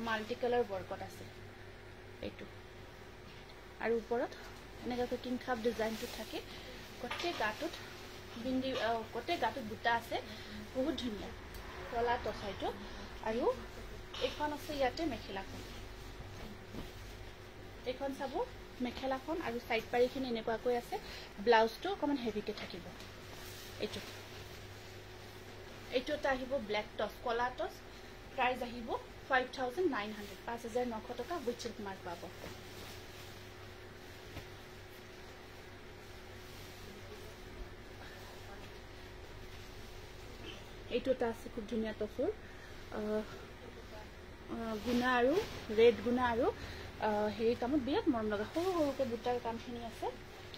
মাল্টি কালাৰ ৱৰ্কত আছে এইটো, আৰু ওপৰত এনেকুৱাকৈ কিংখাপ ডিজাইনটো থাকে, গোটেই গাটোত বিন্দি, গোটেই গাটোত বুটা আছে, বহুত ধুনীয়া কলা টচ এইটো। আৰু এইখন আছে ইয়াতে মেখেলাখন, এইখন চাব মেখেলাখন, আৰু সাইড পাৰিখিনি এনেকুৱাকৈ আছে, ব্লাউজটো অকণমান হেভিকৈ থাকিব। এইটো এটা আহিব ব্লেক টচ, কলা টচ, প্ৰাইজ আহিব 5900, 5900 টকা উইথ চিল্ক মাৰ্ক পাব। এইটো এটা আছে খুব ধুনীয়া টচৰ, গুণা আৰু ৰেড গুণা আৰু হেৰি কামত বিৰাট মৰম লগা সৰু সৰুকৈ বুটাৰ কামখিনি আছে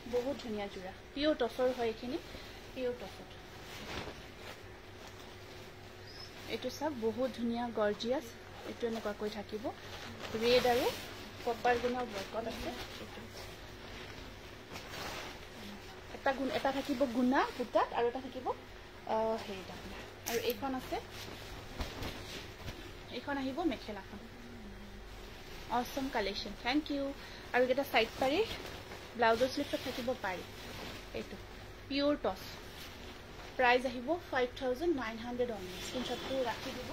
বহুত ধুনীয়া যোৰা পিয়ৰ টছৰ হয় এইখিনি পিয়ৰ টছত এইটো চাওক বহুত ধুনীয়া গৰ্জিয়াছ এইটো এনেকুৱাকৈ থাকিব ৰেড আৰু কপাৰ গুণৰ বৰ্কত আছে এটা থাকিব গুণা বুটাত আৰু এটা থাকিব হেৰিত আপোনাৰ আৰু এইখন আছে এইখন আহিব মেখেলাখন অসম কালেকশ্যন থেংক ইউ আৰু এটা সাইড পাৰি ব্লাউজৰ স্লিভত থাকিব পাৰি এইটো পিয়ৰ টছ প্ৰাইস আহিব 5900 অনলি স্ক্ৰিনশ্বটটো ৰাখি দিব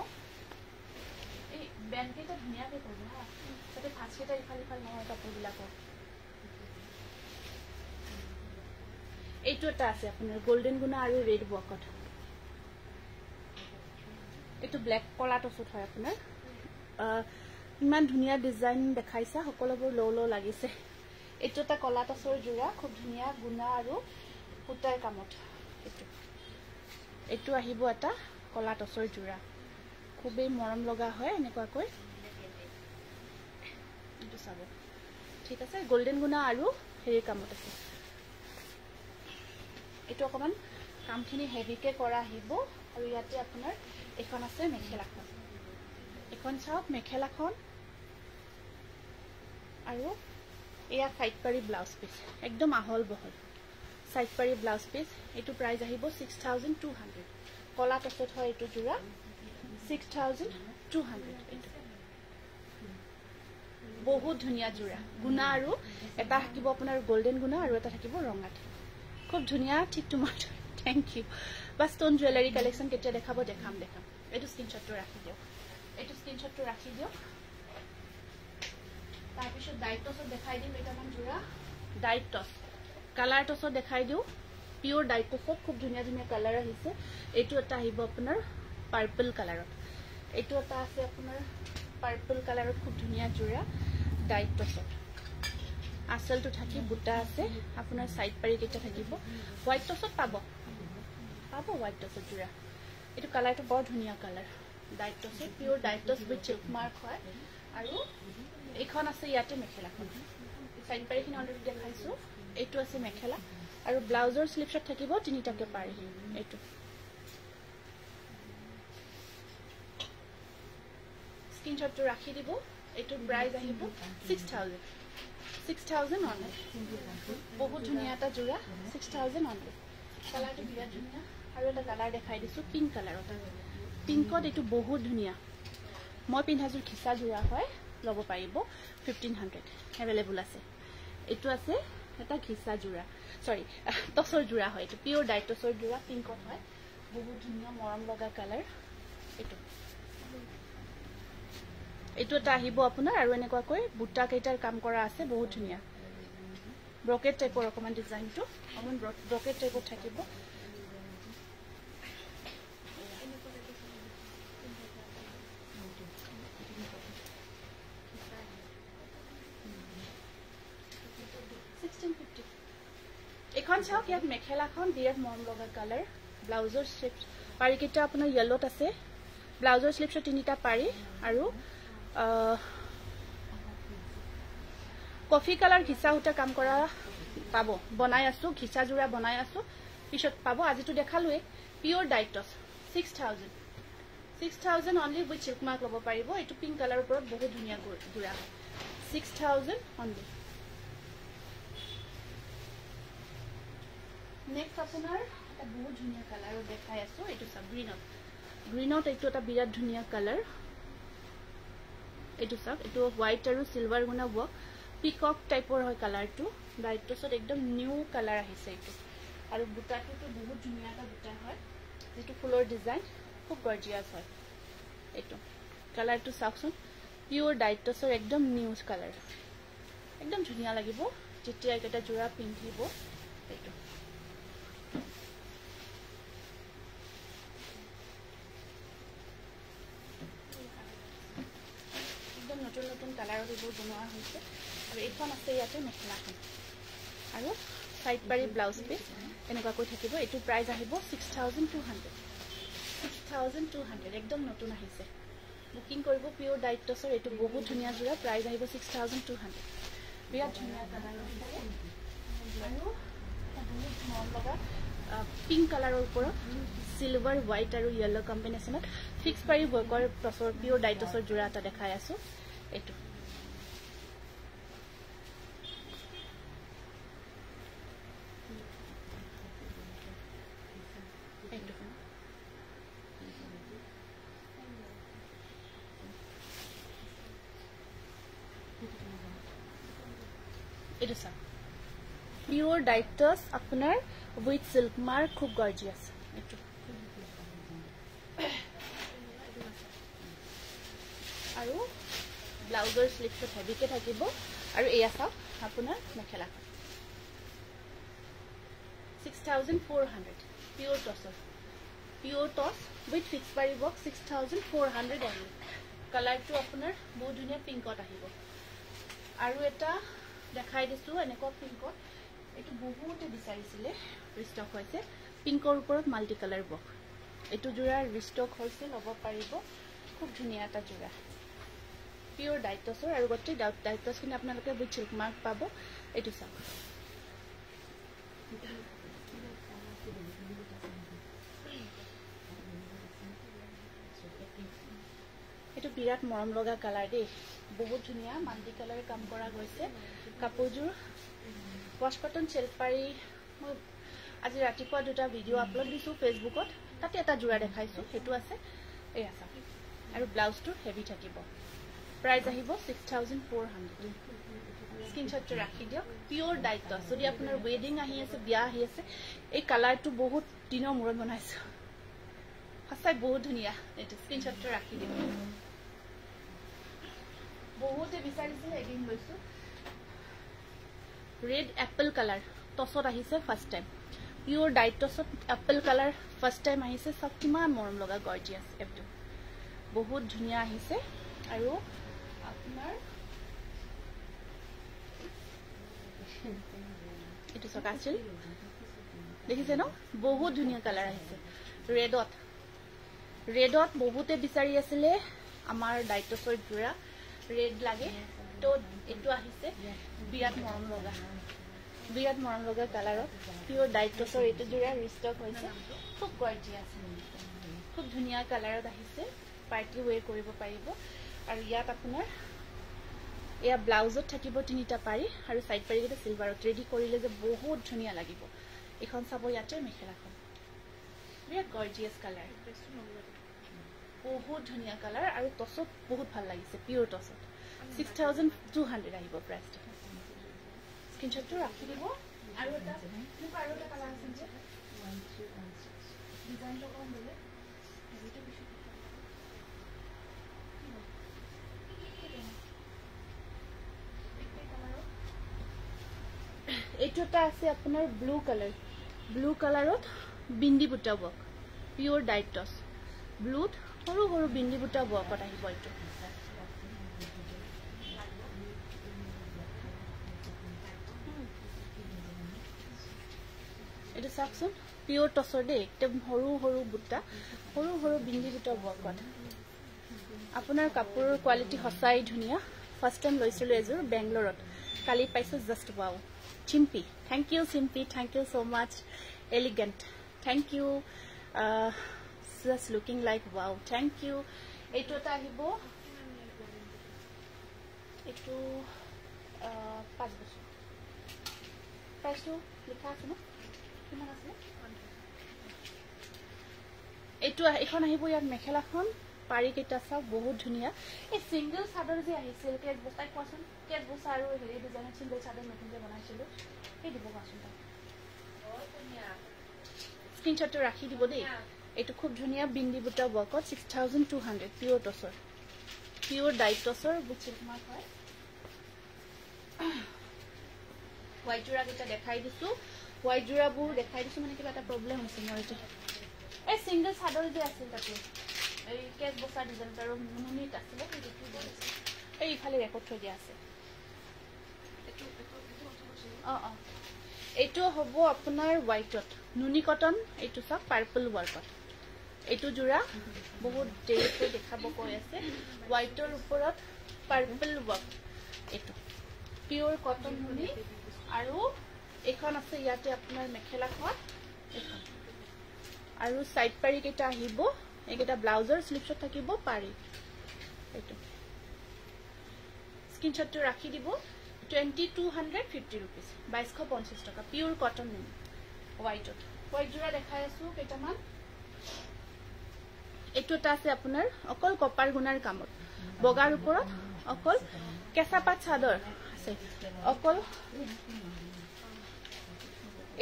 এই ব্যাংকেটা ধুনীয়াকৈ কৰিব হা তাতে ফাঁচকেইটা ইফাল নহয় কাপোৰবিলাকৰ এইটো এটা আছে আপোনাৰ গোল্ডেন গুণা আৰু ৰেড বকট এইটো ব্ল্যাক কলা টছত হয় আপোনাৰ ইমান ধুনীয়া ডিজাইন দেখাইছা সকলোবোৰ লো লাগিছে এইটো এটা কলা টছৰ জোৰা খুব ধুনীয়া গুণা আৰু পুটাৰ কামত এইটো আহিব এটা কলা টছৰ জোৰা খুবেই মৰম লগা হয় এনেকুৱাকৈ এইটো চাব ঠিক আছে গোল্ডেন গুণা আৰু হেৰি কামত আছে এইটো অকমান কামখিনি হেভিকে কৰা আহিব আৰু ইয়াতে আপোনাৰ এখন আছে মেখেলাখন এখন চাওক মেখেলাখন আৰু এয়া সাইড পাৰি ব্লাউজ পিস একদম আহল বহল সাইড পাৰি ব্লাউজ পিস এইটো প্ৰাইস আহিব 6200 কলা টছত হয় এইটো জোৰা 6200 এইটো বহুত ধুনীয়া জোৰা গুণা আৰু এটা থাকিব আপোনাৰ গোল্ডেন গুণা আৰু এটা থাকিব ৰঙাত খুব ধুনীয়া ঠিক তোমাৰ থ্যাংক ইউ বা ষ্টোন জুৱেলাৰী কালেকশ্যন কেতিয়া দেখাব দেখাম এইটো স্ক্ৰিনশ্বটটো ৰাখি দিও তাৰপিছত ডাইট টছত দেখাই দিম এটামান জোৰা ডাইট টছ কালাৰ টছত দেখাই দিও পিয়ৰ ডাইট টছত খুব ধুনীয়া ধুনীয়া কালাৰ আহিছে এইটো এটা আহিব আপোনাৰ পাৰ্পল কালাৰত এইটো এটা আছে আপোনাৰ পাৰ্পল কালাৰত খুব ধুনীয়া জোৰা ডাইট টছত আসলটো থাকি বুটা আছে আপোনাৰ সাইড পাৰি কেটা থাকিব হোৱাইট টছত পাব হোৱাইট টছত জোৰা এইটো কালাৰটো বৰ ধুনীয়া কালাৰ ডাইট টছত pure dyed tussar with silk mark হয় আৰু এইখন আছে ইয়াতে মেখেলাখন সাইড পাৰিখিনি অলৰেডি দেখাইছো এইটো আছে মেখেলা আৰু ব্লাউজৰ স্লিভছত থাকিব তিনিটাকে পাৰি এইটো স্ক্ৰিনশ্বটটো ৰাখি দিব এইটো প্ৰাইস আহিব 6000 অনলি বহুত ধুনীয়া এটা জোৰা 6000 অনলি কালাৰটো বিৰাট ধুনীয়া আৰু এটা কালাৰ দেখাই দিছো পিংক কালাৰত পিংকত এইটো বহুত ধুনীয়া মই পিন্ধাজোৰ খিচা জোৰা হয় লব পাৰিব 1500 এভেইলেবল আছে এইটো আছে এটা খিচা জোৰা সৰি টছৰ জোৰা হয় এইটো পিয়ৰ ডাইট টছৰ জোৰা পিংকত হয় বহুত ধুনীয়া মৰম লগা কালাৰ এইটো এটা আহিব আপোনাৰ আৰু এনেকুৱাকৈ বুটা কেইটাৰ কাম কৰা আছে বহুত ধুনীয়া ব্ৰকেট টাইপৰ অকমান ডিজাইনটো অকমান ব্ৰকেট টাইপৰ থাকিব এখন চাওক ইয়াত মেখেলাখন বিৰাট মৰম লগা কালাৰ ব্লাউজৰ স্লিভ পাৰি কেইটা আপোনাৰ য়েলোত আছে ব্লাউজৰ স্লিভছত তিনিটা পাৰি আৰু কফি কালাৰ ঘিচা উটা কাম কৰা পাব বনাই আছো ঘিচা জোৰা বনাই আছো পিছত পাব আজিটো দেখালোৱে pure dyed tussar 6000 only with silk mark লব পাৰিব এইটো পিংক কালাৰৰ ওপৰত বহুত ধুনীয়া জোৰা 6000 অনলি নেক্সট আপোনাৰ এটা বহুত ধুনীয়া কালাৰ দেখাই আছো এইটো সব গ্ৰীনত এইটো এটা বিৰাট ধুনীয়া কালাৰ এইটো সব এইটো হোৱাইট আৰু সিলভাৰ গুণা ওয়াৰ্ক পিকক টাইপৰ হয় কালাৰটো ডাইট টছত একদম নিউ কালাৰ আহিছে এইটো আৰু বুটাটো বহুত ধুনীয়া এটা বুটা হয় যেটো ফুলৰ ডিজাইন খুব গৰ্জিয়াস হয় এইটো কালাৰটো চাওকচোন পিয়ৰ ডাইট টছৰ একদম নিউ কালাৰ একদম ধুনীয়া লাগিব যেতিয়া এটা জোৰা পিন্ধিব এইটো নতুন কালাৰত এইবোৰ বনোৱা হৈছে আৰু এইখন আছে ইয়াতে মেখেলাখন আৰু সাইড পাৰি ব্লাউজ পিস এনেকুৱাকৈ থাকিব এইটো প্ৰাইস আহিব 6200 একদম নতুন আহিছে বুকিং কৰিব পিয়ৰ ডাইট টছৰ এইটো বহুত ধুনীয়া জোৰা প্ৰাইস আহিব 6200 বিৰাট ধুনীয়া কালাৰ আৰু বহুত মৰম লগা পিংক কালাৰৰ ওপৰত সিলভাৰ হোৱাইট আৰু ইয়েলো কম্বিনেশ্যনত ফিক্স পাৰি ৱৰ্কৰ টছৰ পিয়ৰ ডাইট টছৰ জোৰা এটা দেখাই আছো এইটো It is a pure dieters apnar with silk mark khub gorgeous aru blouser sleeves heavy ke thakibo aru eya sa apnar mekhela 6400 pure toss with fixed body box 6400 only color to apnar bahut dunia pink ot ahibo aru eta দেখাই দিছো এনেক পিংকত এটো বহুতে বিচাৰিছিলে ৰিস্টক হৈছে পিংকৰ ওপৰত multi colour বক এটো জোৰা ৰিস্টক হৈছে লব পাৰিব খুব ধুনিয়া এটা জোৰা পিওৰ ডাইটছৰ আৰু গটে ডাইটছ কিনে আপোনালোকে উইথ সিল্ক মাৰ্ক পাব এটো চাওক এটো বিৰাট মৰম লগা কালাৰ দে বহুত ধুনিয়া মাল্টি কালাৰ কাম কৰা গৈছে কাপোৰজোৰ ওয়াশ কটন সেলফ পাৰি মই আজি ৰাতিপুৱা দুটা ভিডিও আপলোড দিছো ফেসবুকত তাতে এটা জোৰা দেখাইছো হেতু আছে এই আছে আৰু ব্লাউজটো হেভি থাকিব প্ৰাইস আহিব 6400 স্ক্ৰিনশট ৰাখি দিও পিওৰ ডাইট যদি আপোনাৰ ওয়েডিং আহি আছে বিয়া আহি আছে এই কালাৰটো বহুত দিনৰ মূৰত বনাইছো সঁচাই বহুত ধুনিয়া এটা স্ক্ৰিনশট ৰাখি দিও বহুতে বিচাৰিছিল এদিন লৈছো red apple color tosot ahise first time pure diet tosot apple color first time ahise sab kiman morom loga gorgeous ebto bahut dhunia ahise aru apnar etu sokachil dekhise no bahut dhunia color ahise redot bahute bisari asile amar diet tosor jura red lage তো এটো আহিছে বিরাট মৰম লগা কালাৰত pure diet টছৰ এটো জোৰা ৰিস্টক হৈছে খুব গৰ্জিয়াছ খুব ধুনিয়া কালাৰত আহিছে পাৰ্টি ওয়্যাৰ কৰিব পাৰিব আৰু ইয়াত আপোনাৰ এয়া ব্লাউজত থাকিব তিনিটা পাৰি আৰু সাইড পাৰি গতে সিলভাৰত ৰেডি কৰিলে যে বহুত ধুনিয়া লাগিব এখন চাব ইয়াতে মেখেলাখন বিৰাট গৰ্জিয়াছ কালাৰ বহুত ধুনিয়া কালাৰ আৰু টছত বহুত ভাল লাগিছে পিওৰ টছত 6200 আহিব প্ৰাইসটো স্ক্ৰিনশটটো ৰাখি দিব আৰু এটা কালাৰ আছে যে 1216 ডিজাইনটো কম বলে এইটোটা আছে আপোনাৰ ব্লু কালাৰত বিন্দি বুটা বক পিওৰ ডাইট টস ব্লুত সৰু সৰু বিন্দি বুটা বকত আহিব এইটো এটা সাকসন পিওৰ টসৰ দে একদম সৰু বুটা সৰু বিন্দি বুটা বকত আপোনাৰ কাপোৰৰ কোৱালিটি হসাই ধুনিয়া ফাৰ্স্ট টাইম লৈছিলো এজোৰ বেংগলৰত কালি পাইছো just wow Chimpi thank you Chimpi thank you so much elegant thank you just looking like wow thank you eto ta ahibo eto 5 বছৰ price to likha আছে না কিমান আছে এটো এখন আহিব ইয়াত মেখেলাখন পাৰি কেটা সব বহুত ধুনিয়া এই সিঙ্গেল চাদৰ যে আহিছিল কেজ বস্তাই কোৱাচোন কেজ বস্তা আৰু হেৰি ডিজাইনৰ সিঙ্গেল চাদৰ নতুন যে বনাইছিলো এই দিব কোৱাচোন বহুত ধুনিয়া স্ক্ৰিনশট ৰাখি দিব দেই এটো খুব ধুনিয়া বিন্দি বুটা বকত 6200 পিওৰ টসৰ পিওৰ ডাইট টসৰ বুচিল মাৰ্ক হয় হোয়াইট জোৰা কেটা দেখাই দিছো হোয়াইট জোৰাবোৰ দেখাই দিছো মানে কিবা এটা প্ৰবলেম হৈছে মোৰ এটো এই সিঙ্গেল চাদৰ যে আছিল তাতে এই কেজ বস্তা ডিজাইন আৰু নুনিত আছিল এই দেখি বনাইছে এই ইফালে ৰেকৰ্ড থৈ দিয়া আছে এটো হ'ব আপোনাৰ হোয়াইটত নুনি কটন এটো সব পাৰ্পল ওয়াৰ্কত এইটো জোৰা বহুত দেৰিকৈ দেখাব কৈ আছে হোৱাইটৰ ওপৰত পাৰ্পল ৱৰ্ক এইটো পিওৰ কটন নুনি আৰু এখন আছে ইয়াতে আপোনাৰ মেখেলাখন এখন আৰু সাইড পাৰি কেইটা আহিব এইকেইটা ব্লাউজৰ স্লিপছত থাকিব পাৰি এইটো স্ক্ৰিনশ্বটটো ৰাখি দিব 2250 रुपीस 2250 টকা পিওৰ কটন নুনি হোৱাইটত হোৱাইট জোৰা দেখাই আছো কেইটামান এইটো এটা আছে আপোনাৰ অকল কপাৰ গুণাৰ কামত বগাৰ ওপৰত অকল কেঁচা পাত চাদৰ আছে অকল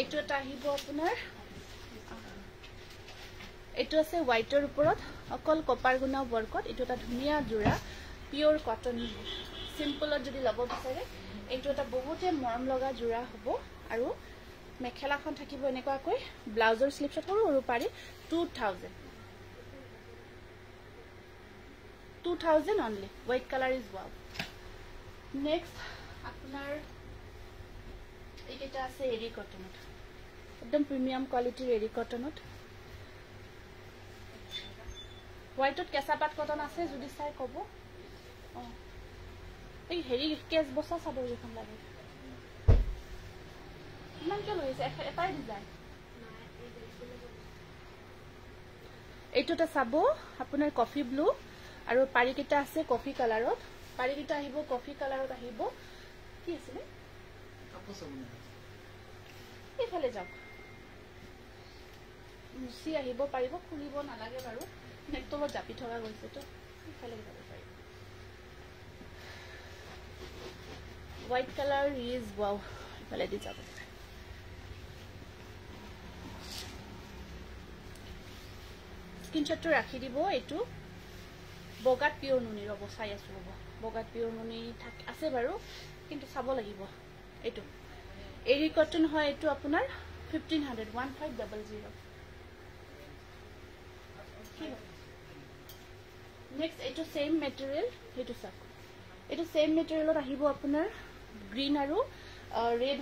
এইটো এটা আহিব আপোনাৰ এইটো আছে হোৱাইটৰ ওপৰত অকল কপাৰ গুণা ৱৰ্কত এইটো এটা ধুনীয়া জোৰা পিওৰ কটন সিম্পলত যদি লব বিচাৰে এইটো এটা বহুতে মৰম লগা জোৰা হ'ব আৰু মেখেলাখন থাকিব এনেকুৱাকৈ ব্লাউজৰ স্লিপছত সৰু সৰু পাৰি 2000 only white color is wow next আপোনাৰ এইটা আছে এৰি কটনত একদম প্ৰিমিয়াম কোৱালিটিৰ এৰি কটনত হোৱাইটত কেঁচা পাত কটন আছে যদি চাই কব এই হেৰি কেছ বসা চাদৰ এখন লাগে ইমান কি লৈছে এটাই ডিজাইন এইটোটা চাব আপোনাৰ কফি ব্লু আৰু পাৰি কিটা আছে কফি কালাৰত পাৰি কিটা আহিব কফি কালাৰত আহিব কি আছে এইফালে যাওক মুচি আহিব পাৰিব খুলিব নালাগে বাৰু নেটত জাপি থকা গৈছে তো এইফালে যাব পাৰিব হোৱাইট কালাৰ ইজ ওয়াও এইফালে দি যাব স্ক্ৰিনশ্বটটো ৰাখি দিব এইটো বগাত পিওৰ নুনি ৰব চাই আছো ৰব বগাত পিওৰ নুনি আছে বাৰু কিন্তু চাব লাগিব এইটো এৰি কটন হয় এইটো আপোনাৰ 1500 নেক্সট এইটো সেম মেটেৰিয়েল এইটো চাওক এইটো সেম মেটেৰিয়েলত আহিব আপোনাৰ গ্ৰীন আৰু ৰেড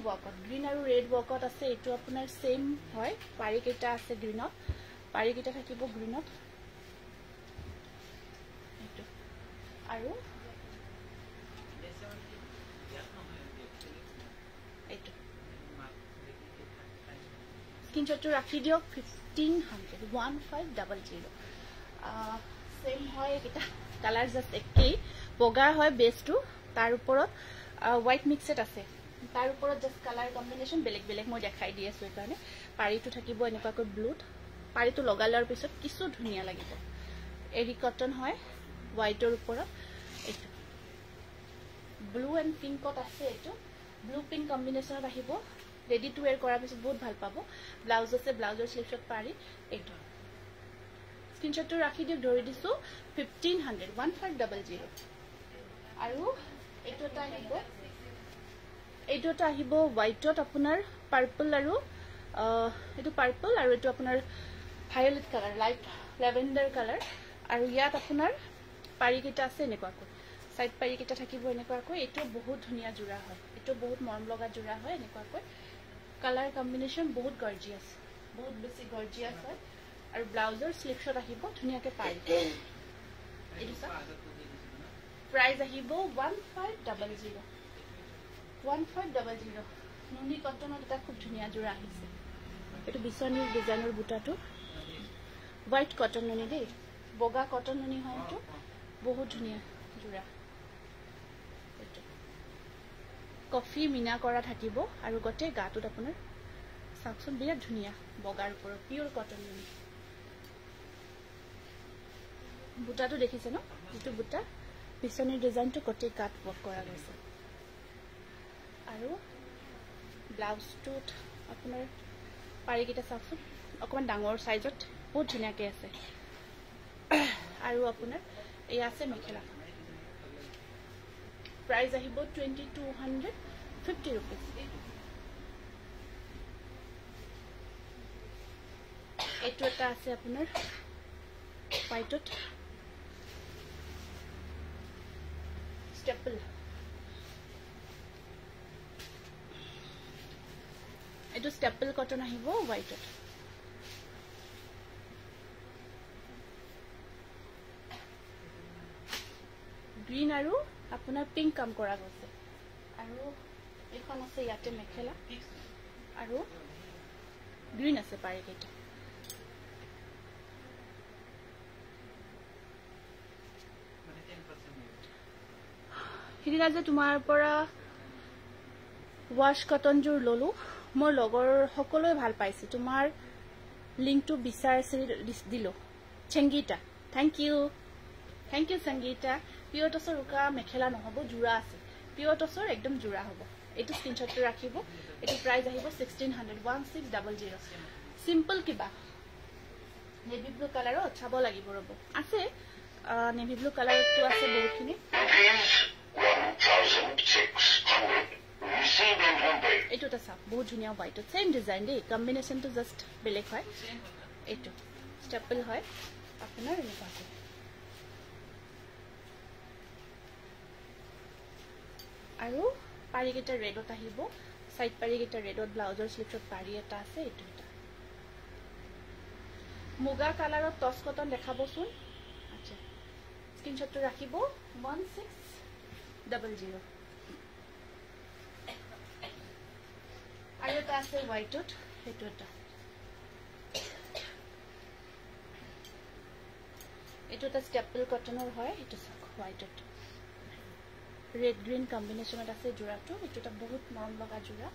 ৱৰ্কত আছে এইটো আপোনাৰ সেম হয় পাৰি কেইটা আছে গ্ৰীনত পাৰি কেইটা থাকিব গ্ৰীনত এইটো আৰু এইটো স্ক্ৰিনশ্বটটো ৰাখি দিয়ক 1500 সেম হয় এটা কালাৰ জাস্ট একেই বগা হয় বেসটো তাৰ ওপৰত হোৱাইট মিক্সড আছে তাৰ ওপৰত জাস্ট কালাৰ কম্বিনেশন বেলেগ বেলেগ মই দেখাই দি আছো একাৰণে পাৰিটো থাকিব এনেকুৱাকৈ ব্লুত পাৰিটো লগালৰ পিছত কিছু ধুনিয়া লাগিব এৰি কটন হয় হোৱাইটৰ ওপৰত এইটো ব্লু এণ্ড পিংকত আছে এইটো ব্লু পিংক কম্বিনেশনত আহিব ৰেডি টু ওয়্যাৰ কৰাৰ পিছত বহুত ভাল পাব ব্লাউজ আছে ব্লাউজৰ স্লিভছত পাৰি এইটো স্ক্ৰিনশ্বটটো ৰাখি দিও ধৰি দিছো 1500 আৰু এইটো এটা আহিব হোৱাইটত আপোনাৰ পাৰ্পল আৰু এইটো পাৰ্পল আৰু এইটো আপোনাৰ violet colour light lavender colour আৰু ইয়াত আপোনাৰ পাৰি কেইটা আছে এনেকুৱাকৈ সাইড পাৰি কেইটা থাকিব এনেকুৱাকৈ এইটো বহুত ধুনীয়া জোৰা হয় এইটো বহুত মৰম লগা জোৰা হয় এনেকুৱাকৈ কালাৰ কম্বিনেশন বহুত গৰ্জিয়াস বহুত বেছি গৰ্জিয়াস হয় আৰু ব্লাউজৰ স্লিভছত আহিব ধুনীয়াকৈ পাৰি এইটো প্ৰাইস আহিব 1500 নুনি কটনত এটা খুব ধুনীয়া জোৰা আহিছে এইটো বিছনিৰ ডিজাইনৰ বুটাটো হোৱাইট কটন নুনি দেই বগা কটন নুনি হয় এইটো বহুত ধুনীয়া জোৰা এইটো কফি মিনা কৰা থাকিব আৰু গোটেই গাটোত আপোনাৰ চাকচোন বিৰাট ধুনীয়া বগাৰ ওপৰত পিওৰ কটন নুনি বুটাটো দেখিছে ন যিটো বুটা বিছনিৰ ডিজাইনটো গোটেই গাত ৱৰ্ক কৰা গৈছে আৰু ব্লাউজটোত আপোনাৰ পাৰি কেইটা চাওকচোন অকমান ডাঙৰ সাইজত বহুত ধুনীয়াকৈ আছে আৰু আপোনাৰ এই আছে মেখেলা প্ৰাইস আহিব 2250 रुपीस এইটো এটা আছে আপোনাৰ হোৱাইটত স্টেপল এইটো স্টেপল কটন আহিব হোৱাইটত গ্ৰীণ আৰু আপোনাৰ পিংক কাম কৰা গৈছে আৰু এখন আছে ইয়াতে মেখেলা আৰু গ্ৰীণ আছে পাৰি কেইটা সিদিনা যে তোমাৰ পৰা ৱাশ কটনযোৰ ললো মোৰ লগৰ সকলোৱে ভাল পাইছে তোমাৰ লিংকটো বিচাৰিছে দিলো সংগীতা থ্যাংক ইউ সংগীতা পিয়ৰ টছৰ উকা মেখেলা নহব জোৰা আছে পিয়ৰ টছৰ একদম জোৰা হ'ব এইটো স্ক্ৰিনশ্বটটো ৰাখিব এইটো প্ৰাইস আহিব 1600 সিম্পল কিবা নেভি ব্লু কালাৰত চাব লাগিব ৰব আছে নেভি ব্লু কালাৰটো আছে বহুতখিনি এইটো এটা চাওক বহুত ধুনীয়া হোৱাইট সেম ডিজাইন দেই কম্বিনেশ্যনটো জাষ্ট বেলেগ হয় এইটো ষ্টেপল হয় আপোনাৰ এনেকুৱা আৰু পাৰিকেইটা ৰেডত আহিব সাইড পাৰিকেইটা ৰেডত ব্লাউজৰ স্লিভছত পাৰি এটা আছে এইটো এটা মুগা কালাৰত টছ কটন দেখাবচোন আচ্ছা স্ক্ৰিনশ্বটটো ৰাখিব 1600 আৰু এটা আছে হোৱাইটত সেইটো এটা এইটো এটা ষ্টেপল কটনৰ হয় এইটো চাওক হোৱাইটত ৰেড গ্ৰীণ কম্বিনেশ্যনত আছে জোৰাটো এইটো এটা বহুত মৰম লগা জোৰা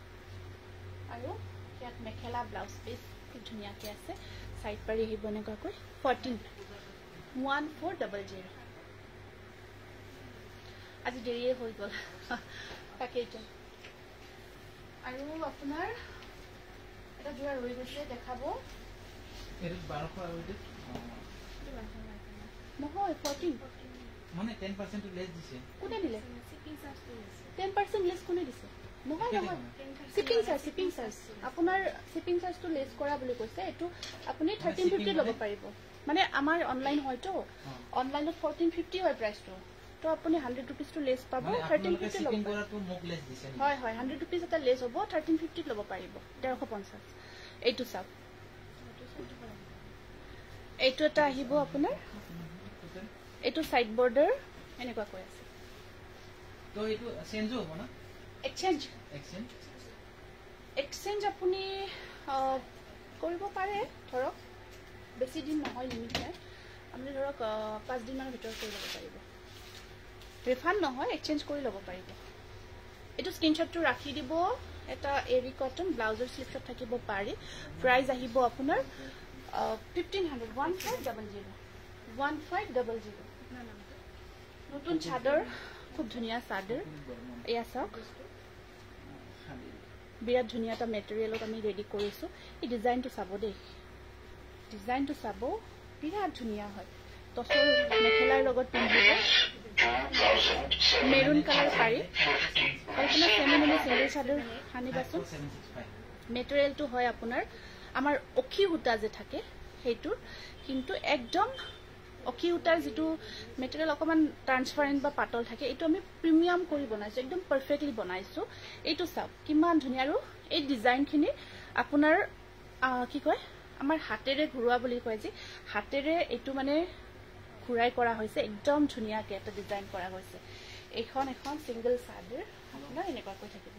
আৰু ইয়াত মেখেলা ব্লাউজ পিচ খুব ধুনীয়াকৈ আছে সাইড পাৰি আহিব এনেকুৱাকৈ 1400 আজি দেৰিয়ে হৈ গ'ল তাকেইটো আৰু আপোনাৰ এটা জোৰা ৰৈ গৈছে দেখাব এৰ 1200 আৰু দে নহয় 14 মানে 10% লেস দিছে কোনে দিলে শিপিং চাৰ্জ 10% লেস কোনে দিছে নহয় নহয় শিপিং চাৰ্জ আপোনাৰ শিপিং চাৰ্জটো লেস কৰা বুলি কৈছে এটো আপুনি 1350 ল'ব পাৰিব মানে আমাৰ অনলাইন হয়তো অনলাইনত 1450 হয় প্ৰাইসটো তো আপুনি 100 रुपीस টু লেস পাব 1350 ল'ব কৰাটো মোক লেস দিছে হয় হয় 100 रुपीस এটা লেস হ'ব 1350 ল'ব পাৰিব 1350 এইটো চাওক এইটো এটা আহিব আপোনাৰ এইটো সাইড বৰ্ডাৰ এনেকুৱা কৈ আছে তো এইটো চেঞ্জ হ'ব না এক্সচেঞ্জ আপুনি কৰিব পাৰে ধৰক বেছি দিন নহয় লিমিট নাই আপুনি ধৰক 5 দিনৰ ভিতৰত কৰি ল'ব পাৰিব ৰিফান্ড নহয় এক্সচেঞ্জ কৰি ল'ব পাৰিব এইটো স্ক্ৰিনশ্বটটো ৰাখি দিব এটা এৰি কটন ব্লাউজৰ স্লিভছত থাকিব পাৰি প্ৰাইস আহিব আপোনাৰ 1500 নতুন চাদৰ খুব ধুনীয়া চাদৰ এয়া চাওক বিৰাট ধুনীয়া এটা মেটেৰিয়েলত আমি ৰেডি কৰিছো এই ডিজাইনটো চাব দেই ডিজাইনটো চাব বিৰাট ধুনীয়া হয় টছৰ মেখেলাৰ লগত পিন্ধিব মেৰুন কালাৰ পাৰি কল্পনা ফেমিলি চিংগল চাদৰ আনিবাচোন মেটেৰিয়েলটো হয় আপোনাৰ আমাৰ অখি সূতা যে থাকে সেইটোৰ কিন্তু একদম অখি সূতাৰ যেটো মেটেৰিয়েল অকমান ট্ৰান্সপাৰেন্ট বা পাতল থাকে এইটো আমি প্ৰিমিয়াম কৰি বনাইছো একদম পাৰফেক্টলি বনাইছো এইটো চাওক কিমান ধুনীয়া আৰু এই ডিজাইনখিনি আপোনাৰ কি কয় আমাৰ হাতেৰে ঘুৰুৱা বুলি কয় যে হাতেৰে এইটো মানে ঘুৰাই কৰা হৈছে একদম ধুনীয়াকৈ এটা ডিজাইন কৰা হৈছে এখন সিঙ্গল চাদৰ আপোনাৰ এনেকুৱা কৈ থাকিব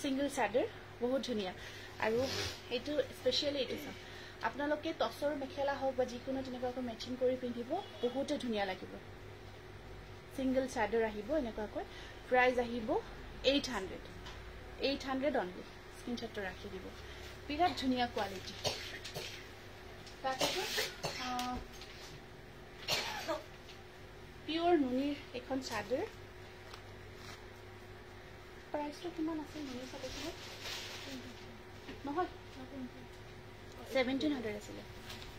সিঙ্গল চাদৰ বহুত ধুনীয়া আৰু এইটো স্পেশালি এইটো চাওক আপোনালোকে টছৰ মেখেলা হওক বা যিকোনো তেনেকুৱাকৈ মেচিং কৰি পিন্ধিব বহুতে ধুনীয়া লাগিব সিঙ্গল চাদৰ আহিব এনেকুৱাকৈ প্ৰাইস আহিব 800 অনলি স্ক্ৰিনশ্বটটো ৰাখি দিব বিৰাট ধুনীয়া কোৱালিটি তাৰপিছত পিওৰ নুনিৰ এখন চাদৰ প্ৰাইসটো কিমান আছে নুনি চাদৰটো নহয় 1700 আছিলে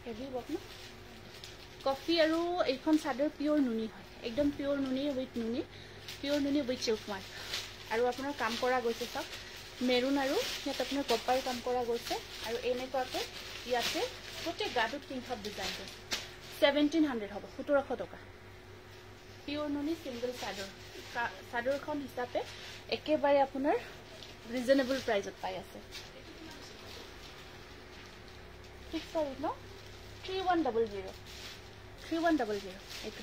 হেভি ৱৰ্ক ন কফি আৰু এইখন চাদৰ পিওৰ নুনি হয় একদম পিওৰ নুনি উইথ নুনি পিওৰ নুনি উইথ চিল্ক মাৰ্ক আৰু আপোনাৰ কাম কৰা গৈছে সব মেৰুন আৰু ইয়াত আপোনাৰ কপাৰ কাম কৰা গৈছে আৰু এনেকুৱাকৈ ইয়াতে গোটেই গাটোত কিংখব ডিজাইন কৰিছে 1700 হ'ব 1700 টকা পিওৰ নুনি সিঙ্গল চাদৰ চাদৰখন হিচাপে একেবাৰে আপোনাৰ ৰিজনেবল প্ৰাইজত পাই আছে ফিক্স প্ৰাইস ন 3100 এইটো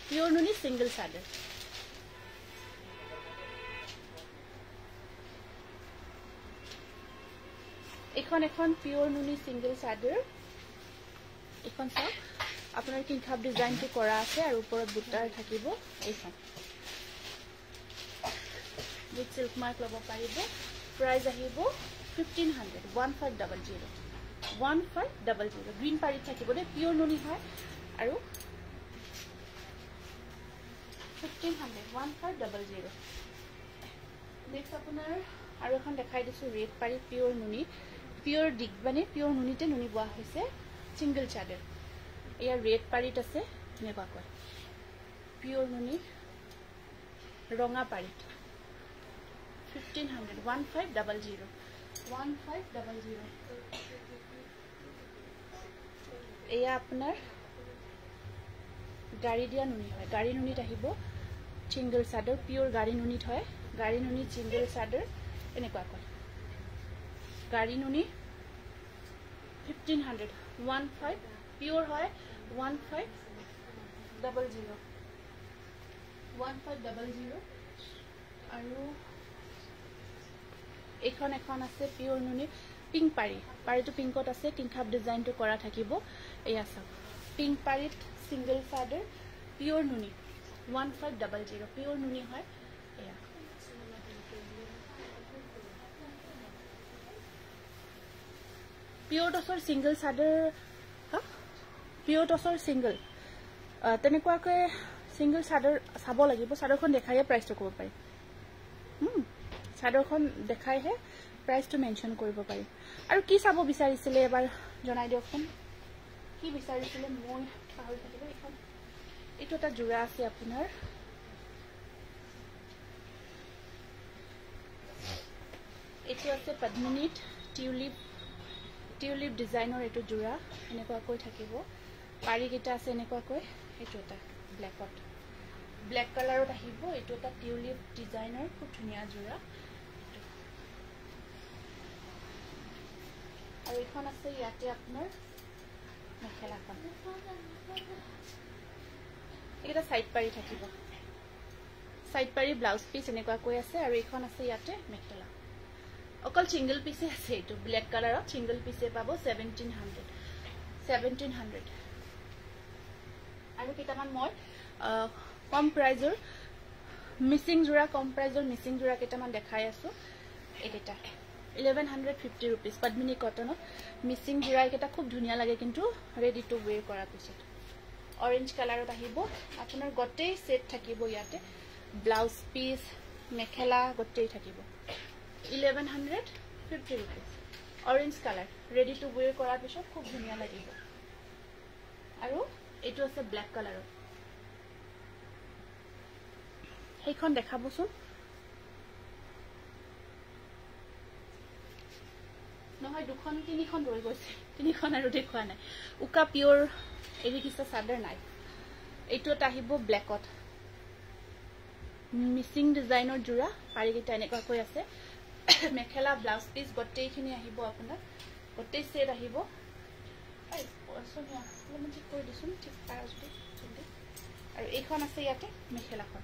পিওৰ নুনি সিঙ্গল চাদৰ এখন পিওৰ নুনি সিঙ্গল চাদৰ এখন চাওক আপোনাৰ কিংখাব ডিজাইনটো কৰা আছে আৰু ওপৰত বুটাৰ থাকিব এইখন উইথ সিল্ক মাৰ্ক ল'ব পাৰিব প্ৰাইস আহিব 1500 1500 গ্ৰীণ পাৰি থাকিব দে পিওৰ নুনি হয় আৰু 1500 নেক্সট আপোনাৰ আৰু এখন দেখাই দিছো ৰেড পাৰি পিওৰ নুনি পিওৰ দিগবানে পিওৰ নুনিতে নুনি বোৱা হৈছে সিঙ্গল চাদৰ এয়া ৰেড পাৰিত আছে নেবাকৈ পিওৰ নুনি ৰঙা পাৰিত 1500 1500 এয়া আপোনাৰ গাড়ী দিয়া নুনি হয় গাড়ী নুনিত আহিব সিঙ্গল চাদৰ পিওৰ গাড়ী নুনিত হয় গাড়ী নুনি সিঙ্গল চাদৰ এনেকুৱা কয় গাড়ী নুনি 1500 15 পিওৰ হয় 1500 আৰু এখন আছে পিওৰ নুনি পিঙ্ক পাৰি পাৰিটো পিঙ্কত আছে কিংখাব ডিজাইনটো কৰা থাকিব এয়া চাওক পিঙ্ক পাৰিত সিঙ্গল চাদৰ পিওৰ নুনি 1500 পিওৰ নুনি হয় এয়া পিওৰ টসৰ সিঙ্গল চাদৰ পিওৰ টসৰ সিঙ্গল তেনেকুৱাকৈ সিঙ্গল চাদৰ চাব লাগিব চাদৰখন দেখাইয়ে প্ৰাইসটো ক'ব পাৰি চাদৰখন দেখাইহে প্ৰাইসটো মেনশন কৰিব পাৰি আৰু কি চাব বিচাৰিছিলে এবাৰ জনাই দিয়কচোন কি বিচাৰিছিলে মই পাহৰি থাকিলো এখন এইটো এটা জোৰা আছে আপোনাৰ এইটো আছে পদ্মিনীত টিউলিপ ডিজাইনৰ এইটো জোৰা এনেকুৱাকৈ থাকিব পাৰি কিটা আছে এনেকুৱাকৈ এইটো এটা ব্ল্যাক কালাৰত আহিব এইটো এটা টিউলিপ ডিজাইনৰ খুব ধুনীয়া জোৰা আৰু এখন আছে ইয়াতে আপোনাৰ মেখেলাখন এটা সাইড পাৰি থাকিব সাইড পাৰি ব্লাউজ পিস এনেকুৱাকৈ আছে আৰু এখন আছে ইয়াতে মেখেলা অকল সিঙ্গল পিসে আছে এইটো ব্ল্যাক কালাৰত সিঙ্গল পিসে পাব 1700 আৰু কেইটামান মই কম প্ৰাইজৰ মিসিং জোৰা কম প্ৰাইজৰ মিসিং জোৰা কেইটামান দেখাই আছো এইটা 1150 rupees পদ্মিনী কটনত মিসিং জোৰা এটা খুব ধুনীয়া লাগে কিন্তু ৰেডি টু ওয়্যাৰ কৰা পিছত অৰেঞ্জ কালাৰত আহিব আপোনাৰ গটেই সেট থাকিব ইয়াতে ব্লাউজ পিস মেখেলা গটেই থাকিব 1150 rupees orange colour ready to where কৰা পিছত খুব ধুনীয়া লাগিব আৰু এটো আছে ব্ল্যাক কালাৰত সেইখন দেখাবচোন নহয় দুখন তিনিখন ৰৈ গৈছে তিনিখন আৰু দেখুৱা নাই উকা পিওৰ এৰিকিছা চাদৰ নাই এইটো এটা আহিব ব্ল্যাকত মিসিং ডিজাইনৰ জোৰা পাৰিকিটা এনেকুৱাকৈ আছে মেখেলা ব্লাউজ পিস গটেইখিনি আহিব আপোনাৰ গটেই সেট আহিব এই সোনিয়া লমন ঠিক কৰি দিছুন ঠিক পাৰাজতে জলদি আৰু এইখন আছে ইয়াতে মেখেলাখন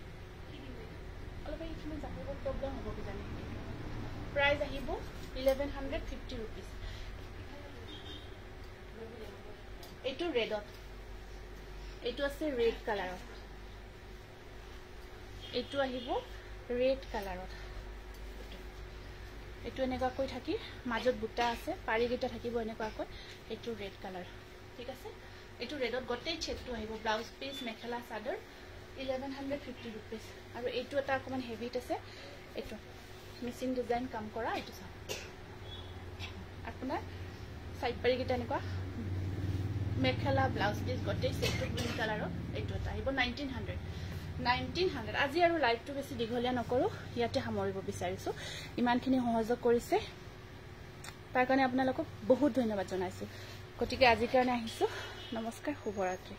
অলপ এইখিনি জানিব প্ৰবলেম হ'ব কিজানি প্ৰাইস আহিব 1150 rupees এইটো ৰেডত এইটো আছে ৰেড কালাৰত এইটো আহিব ৰেড কালাৰত এইটো এনেকুৱাকৈ থাকি মাজত বুটা আছে পাৰিগিটা থাকিব এনেকুৱাকৈ এইটো ৰেড কালাৰ ঠিক আছে এইটো ৰেডত গটেই ছেটটো আহিব blouse piece mekhela chador 1150 rupees আৰু এইটো এটা অকমান হেভিত আছে এইটো মিসিং ডিজাইন কাম কৰা এইটো চাওক আপোনাৰ সাইড পাৰিগিটা এনেকুৱা মেখেলা ব্লাউজ পিস গটেই ছেটটো গ্ৰীণ কালাৰত এইটো এটা আহিব 1900 আজি আৰু লাইভটো বেছি দীঘলীয়া নকৰো ইয়াতে সামৰিব বিচাৰিছো ইমানখিনি সহযোগ কৰিছে তাৰ কাৰণে আপোনালোকক বহুত ধন্যবাদ জনাইছো গতিকে আজিৰ কাৰণে আহিছো নমস্কাৰ শুভৰাত্ৰি